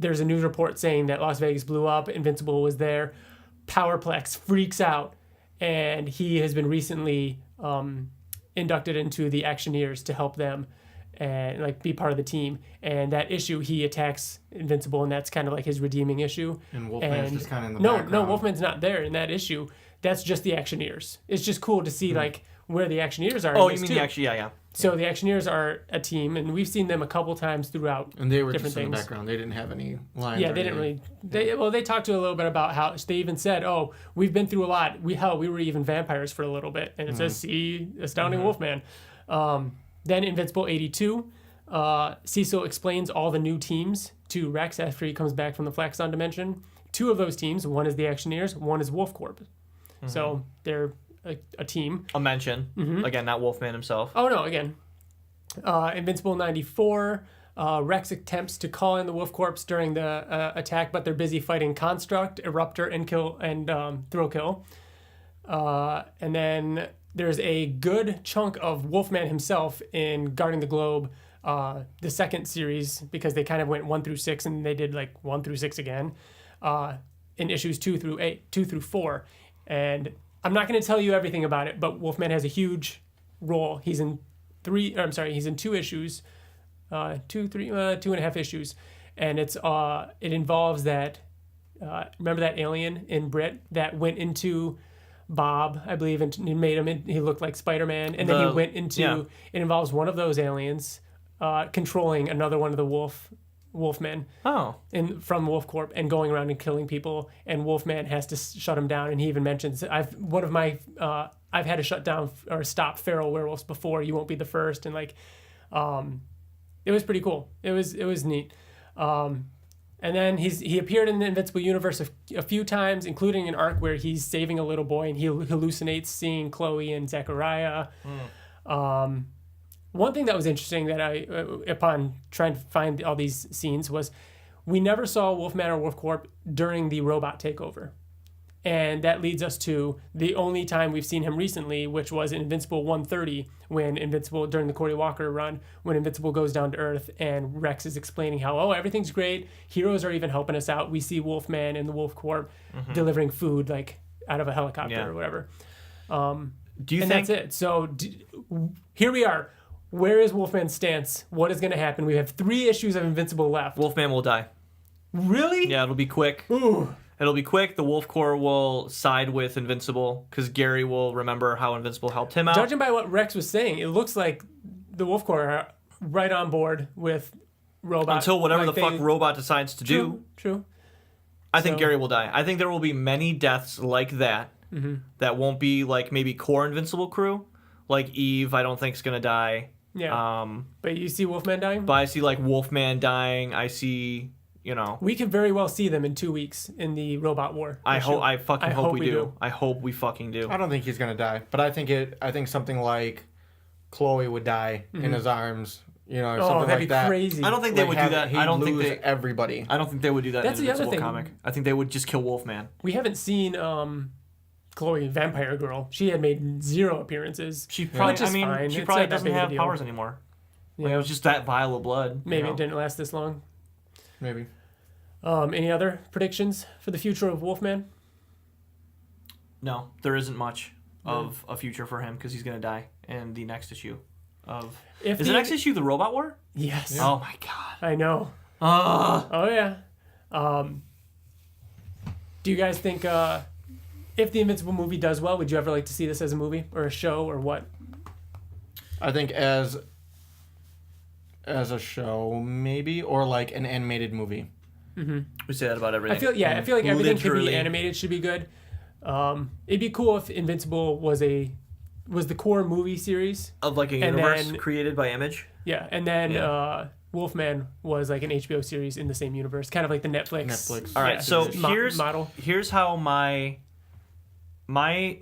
B: There's a news report saying that Las Vegas blew up. Invincible was there. Powerplex freaks out, and he has been recently inducted into the Actioneers to help them and like be part of the team. And that issue, he attacks Invincible, and that's kind of like his redeeming issue.
C: And Wolfman's just kind of in the background.
B: No, Wolfman's not there in that issue. That's just the Actioneers. It's just cool to see like where the Actioneers are.
A: Oh, you mean yeah.
B: So the Actioneers are a team, and we've seen them a couple times throughout.
C: And they were
B: different
C: just in
B: things.
C: the background. They didn't have any lines.
B: Yeah, they didn't really. They talked to a little bit about how they even said, "Oh, we've been through a lot. We were even vampires for a little bit." And it says, "See, Astounding Wolf-Man." Then Invincible 82, Cecil explains all the new teams to Rex after he comes back from the Flaxon dimension. two of those teams, one is the Actioneers, one is Wolf Corp. So they're a team.
A: A mention. Again, not Wolfman himself.
B: Oh, no, again. Invincible 94. Rex attempts to call in the Wolf Corps during the attack, but they're busy fighting Construct, Eruptor, and Thrill Kill. And then there's a good chunk of Wolfman himself in Guarding the Globe, the second series, because they kind of went 1 through 6, and they did like 1 through 6 again, in issues 2 through 4. And I'm not going to tell you everything about it, but Wolfman has a huge role. He's in 2 issues, 2.5 issues, and it involves that. Remember that alien in Brit that went into Bob, I believe, and he made him. He looked like Spider-Man, and then he went into. Yeah. It involves one of those aliens controlling another one of the Wolfmen.
A: Oh.
B: From Wolf Corp and going around and killing people, and Wolfman has to shut him down. And he even mentions, I've had to shut down or stop feral werewolves before. You won't be the first. And like, it was pretty cool. It was neat. And then he appeared in the Invincible universe a few times, including an arc where he's saving a little boy and he hallucinates seeing Chloe and Zachariah. One thing that was interesting that upon trying to find all these scenes, was we never saw Wolfman or Wolf Corp during the robot takeover. And that leads us to the only time we've seen him recently, which was in Invincible 130, during the Cory Walker run, when Invincible goes down to Earth and Rex is explaining how, everything's great. Heroes are even helping us out. We see Wolfman and the Wolf Corp delivering food like out of a helicopter or whatever.
A: Do you think
B: that's it? So here we are. Where is Wolfman's stance? What is going to happen? We have 3 issues of Invincible left.
A: Wolfman will die?
B: Really?
A: Yeah, it'll be quick.
B: Ooh.
A: It'll be quick. The Wolf Corps will side with Invincible because Gary will remember how Invincible helped him out.
B: Judging by what Rex was saying, it looks like the Wolf Corps are right on board with Robot.
A: Until whatever the fuck Robot decides to do.
B: True.
A: I think Gary will die. I think there will be many deaths like that that won't be like maybe core Invincible crew. Like Eve, I don't think is going to die.
B: Yeah. But you see Wolfman dying?
A: But I see like Wolfman dying. I see...
B: we could very well see them in 2 weeks in the Robot War.
A: I fucking hope we do. I hope we fucking do.
C: I don't think he's gonna die, but I think something like Chloe would die in his arms, something like
B: that'd be
C: that.
B: Crazy.
A: I don't think they would do that. I don't think
C: everybody.
A: I don't think they would do that
B: That's
A: in
B: the
A: the
B: other
A: Invincible
B: thing.
A: comic. I think they would just kill Wolfman.
B: We haven't seen Chloe, Vampire Girl. She had made 0 appearances.
A: She probably
B: fine.
A: She probably doesn't have powers anymore. Like, it was just that vial of blood.
B: Maybe it didn't last this long.
C: Maybe.
B: Any other predictions for the future of Wolfman?
A: No, there isn't much of a future for him because he's going to die in the next issue of... Is the next issue the Robot War?
B: Yes.
A: Yeah. Oh my god.
B: I know. Oh yeah. Do you guys think if the Invincible movie does well, would you ever like to see this as a movie or a show or what?
C: I think as a show maybe, or like an animated movie.
A: We say that about everything.
B: I feel like everything could be animated should be good. It'd be cool if Invincible was the core movie series
A: of like a universe created by Image.
B: Yeah, and then Wolfman was like an HBO series in the same universe, kind of like the Netflix.
A: All right, so here's how my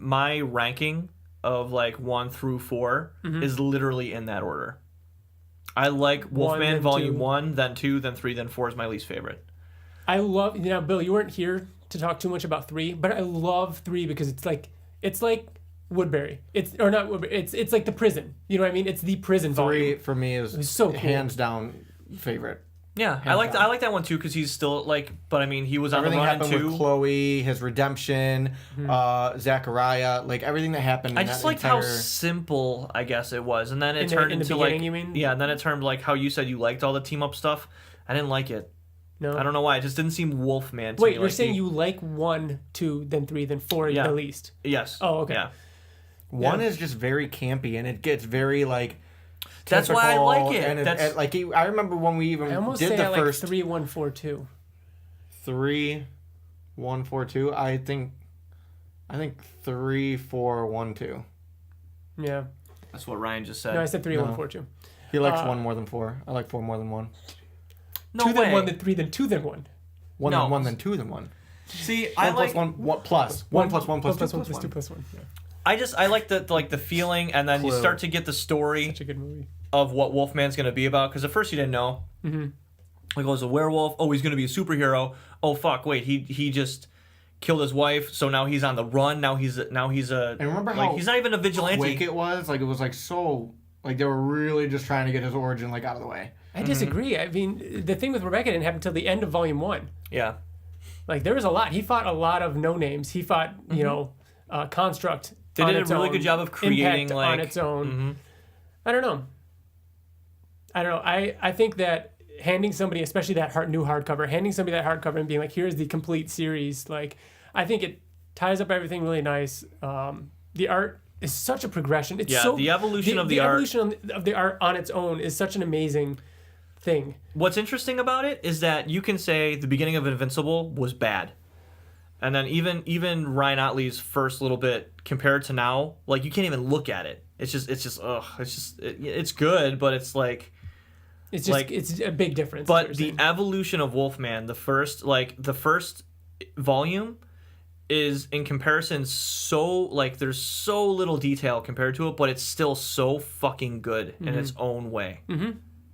A: ranking of like 1 through 4 is literally in that order. I like Wolfman Volume 1, then 2, then 3, then 4 is my least favorite.
B: I love, Bill, you weren't here to talk too much about 3, but I love 3 because it's like Woodbury. It's like the prison. You know what I mean? It's the prison
C: 3
B: volume.
C: for me is
B: so cool.
C: Hands down favorite.
A: Yeah, I like that one too because he's still like, but I mean he was on
C: everything
A: the run
C: happened
A: too.
C: With Chloe, his redemption, Zachariah, like everything that happened.
A: I just liked how simple I guess it was, and then it turned into like
B: you mean?
A: Yeah, and then it turned like how you said you liked all the team up stuff. I didn't like it.
B: No,
A: I don't know why. It just didn't seem Wolfman to me.
B: Wait, you're saying you like 1, 2, then 3, then 4 the least?
A: Yes.
B: Oh, okay.
A: Yeah.
C: 1 is just very campy, and it gets very like.
A: That's why I like it.
C: And I remember when we even did the first
B: 3, 1, 4, 2.
C: 3, 1, 4, 2. I think 3, 4, 1, 2.
B: Yeah.
A: That's what Ryan just said.
B: No, I said 3, 1, 4, 2.
C: He likes 1 more than 4. I like 4 more than 1.
A: No
B: 2
A: way.
B: then 1 then 3 then 2 then 1.
C: 1 then 1 then 2 then 1.
A: See, I
C: 1
A: like
C: plus 1 plus 1 plus 1 plus 2 plus 1.
B: 2 plus 1. Yeah.
A: I like the feeling, and then you
C: Clue.
A: start to get the story
B: Such a good movie.
A: of what Wolfman's gonna be about. Because at first you didn't know.
B: Mm-hmm.
A: Like, oh, he's a werewolf. Oh, he's gonna be a superhero. Oh, fuck! Wait, he just killed his wife, so now he's on the run. Now he's a.
C: And remember
A: like,
C: how
A: he's not even a vigilante.
C: quick it was? Like, it was like so. Like, they were really just trying to get his origin like out of the way.
B: I disagree. I mean, the thing with Rebecca didn't happen until the end of Volume 1.
A: Yeah.
B: Like, there was a lot. He fought a lot of no-names. He fought, you know, Construct.
A: They did a really good job of creating,
B: Impact
A: like,
B: on its own. I don't know. I think that handing somebody, especially that new hardcover, handing somebody that hardcover and being like, here's the complete series, like, I think it ties up everything really nice. The art is such a progression. It's
A: the evolution of the art.
B: The evolution of the art on its own is such an amazing thing.
A: What's interesting about it is that you can say the beginning of Invincible was bad. And then even Ryan Ottley's first little bit compared to now, like, you can't even look at it. It's good, but it's like
B: it's just like, it's a big difference.
A: But the evolution of Wolfman, the first volume is in comparison so, like, there's so little detail compared to it, but it's still so fucking good in its own way. Mm-hmm.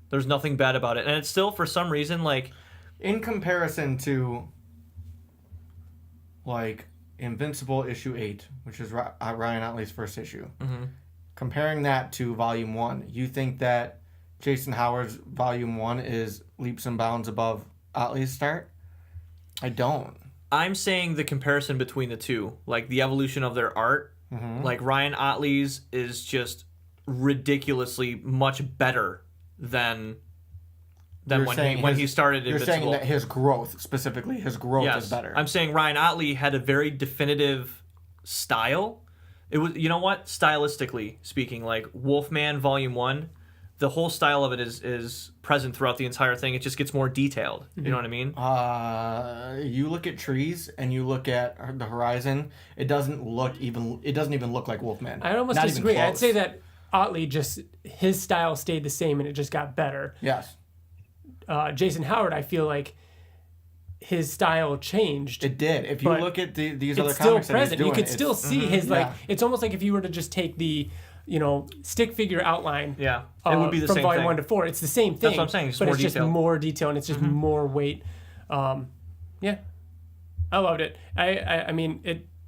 A: There's nothing bad about it. And it's still, for some reason, like,
C: in comparison to, like, Invincible issue 8, which is Ryan Ottley's first issue, comparing that to Volume 1, you think that Jason Howard's Volume 1 is leaps and bounds above Ottley's start? I don't.
A: I'm saying the comparison between the two, like the evolution of their art, like Ryan Ottley's is just ridiculously much better than when he started Invincible.
C: You're saying that his growth, specifically, is better.
A: I'm saying Ryan Ottley had a very definitive style. It was, you know what, stylistically speaking, like Wolfman Volume 1, the whole style of it is present throughout the entire thing. It just gets more detailed. You know what I mean?
C: You look at trees and you look at the horizon. It doesn't even look like Wolfman.
B: I almost disagree. I'd say that Ottley his style stayed the same and it just got better.
C: Yes.
B: Jason Howard, I feel like his style changed.
C: It did. If you look at these other
B: it's
C: comics
B: still present.
C: that he's doing,
B: you could still see his it's almost like if you were to just take the stick figure outline.
A: Yeah, it would be the
B: from
A: same
B: Volume
A: thing.
B: 1 to 4. It's the same thing.
A: That's what I'm saying.
B: But it's just more detail and it's just more weight. Yeah, I loved it. I mean,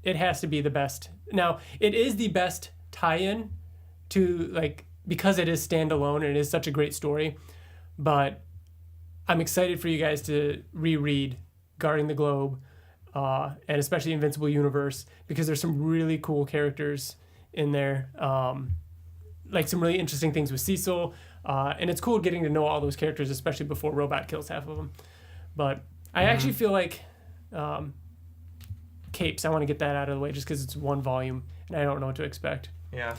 B: it has to be the best. Now, it is the best tie-in to, like, because it is standalone and it is such a great story. But I'm excited for you guys to reread Guarding the Globe, and especially Invincible Universe, because there's some really cool characters in there, like some really interesting things with Cecil, and it's cool getting to know all those characters, especially before Robot kills half of them. But I actually feel like Capes, I want to get that out of the way just because it's one volume and I don't know what to expect.
A: Yeah.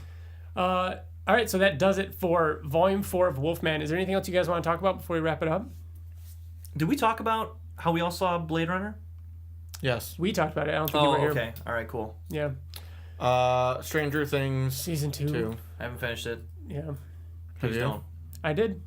B: All right, so that does it for Volume 4 of Wolfman. Is there anything else you guys want to talk about before we wrap it up?
A: Did we talk about how we all saw Blade Runner?
C: Yes.
B: We talked about it. I don't think you were here.
A: Okay. All right, cool.
B: Yeah.
C: Stranger Things
B: Season 2.
A: I haven't finished it.
B: Yeah.
A: Please don't.
B: I did.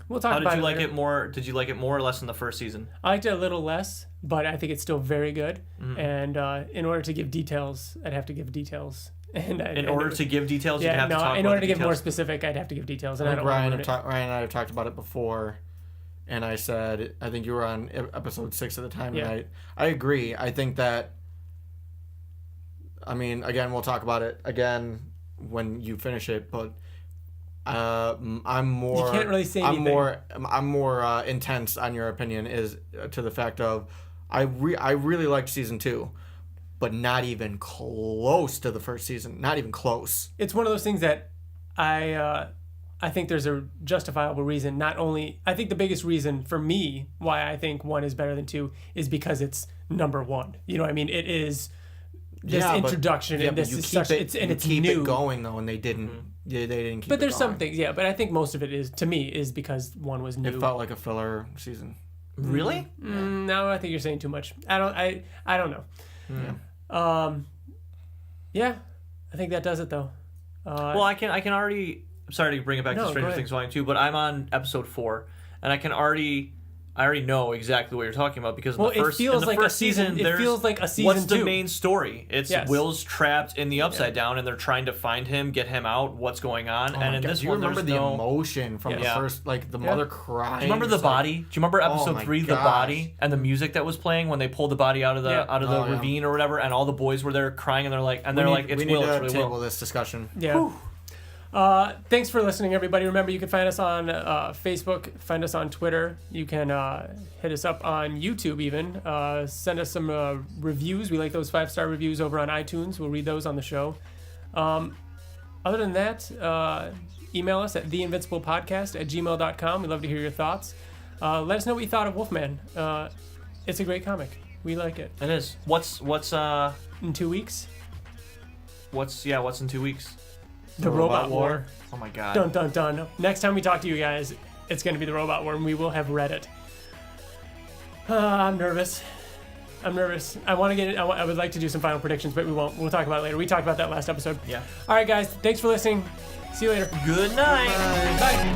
B: We'll talk
A: How
B: about it
A: did you like
B: later.
A: it more? Did you like it more or less than the first season?
B: I liked it a little less, but I think it's still very good. And in order to give details, I'd have to give details.
A: In order to give details, you'd have to talk about
B: in order to
A: the
B: get more
A: details.
B: specific, I'd have to give details. And I don't
C: Ryan
B: want
C: and I have talked about it before, and I said, I think you were on episode 6 at the time, and I agree. I think that, I mean, again, we'll talk about it again when you finish it, but I'm more.
B: You can't really say anything.
C: I'm more intense on your opinion is to the fact of I really liked season 2, but not even close to the first season. Not even close.
B: It's one of those things that I think there's a justifiable reason. Not only I think the biggest reason for me why I think 1 is better than 2 is because it's number 1. You know what I mean? It is this introduction and this is such it's
C: keep
B: new.
C: It going though, and they didn't. They didn't keep.
B: But there's
C: it going.
B: some things, but I think most of it is to me is because 1 was new.
C: It felt like a filler season.
A: Really?
B: No, I think you're saying too much. I don't know.
C: Yeah.
B: I think that does it though.
A: Well, I can already. I'm sorry to bring it back to Stranger Things Volume 2, but I'm on episode 4, and I can already I already know exactly what you're talking about because in the first season,
B: it feels like a season
A: what's the
B: 2.
A: main story? It's
B: Yes.
A: Will's trapped in the Upside Down, and they're trying to find him, get him out. What's going on?
C: Oh
A: and
C: my
A: in
C: God,
A: this
C: do you
A: one,
C: remember
A: there's
C: the
A: no
C: emotion from the first, like the mother crying?
A: Do you remember the
C: Just like-
A: body? Do you remember episode
C: my
A: 3, the
C: gosh.
A: body, and the music that was playing when they pulled the body out of the
C: Yeah.
A: ravine or whatever, and all the boys were there crying, and they're like, it's
C: we
A: Will,
C: need
A: it's
C: to
A: really
C: table
A: Will.
C: this discussion.
B: Yeah.
A: Whew.
B: Thanks for listening, everybody. Remember, you can find us on Facebook, find us on Twitter. You can hit us up on YouTube even. Send us some reviews. We like those 5-star reviews over on iTunes. We'll read those on the show. Other than that, email us at theinvinciblepodcast@gmail.com. We'd love to hear your thoughts. Let us know what you thought of Wolfman. It's a great comic. We like it.
A: It is. What's
B: In 2 weeks,
A: what's in 2 weeks?
B: the Robot War.
A: Oh my God.
B: Dun dun dun. Next time we talk to you guys, it's going to be the Robot War, and we will have read it. I'm nervous. I want to get it. I would like to do some final predictions, but we won't. We'll talk about it later. We talked about that last episode.
A: Yeah.
B: All right, guys. Thanks for listening. See you later.
A: Good night.
B: Bye.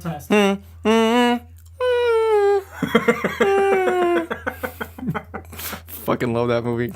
B: Test.
C: Fucking love that movie.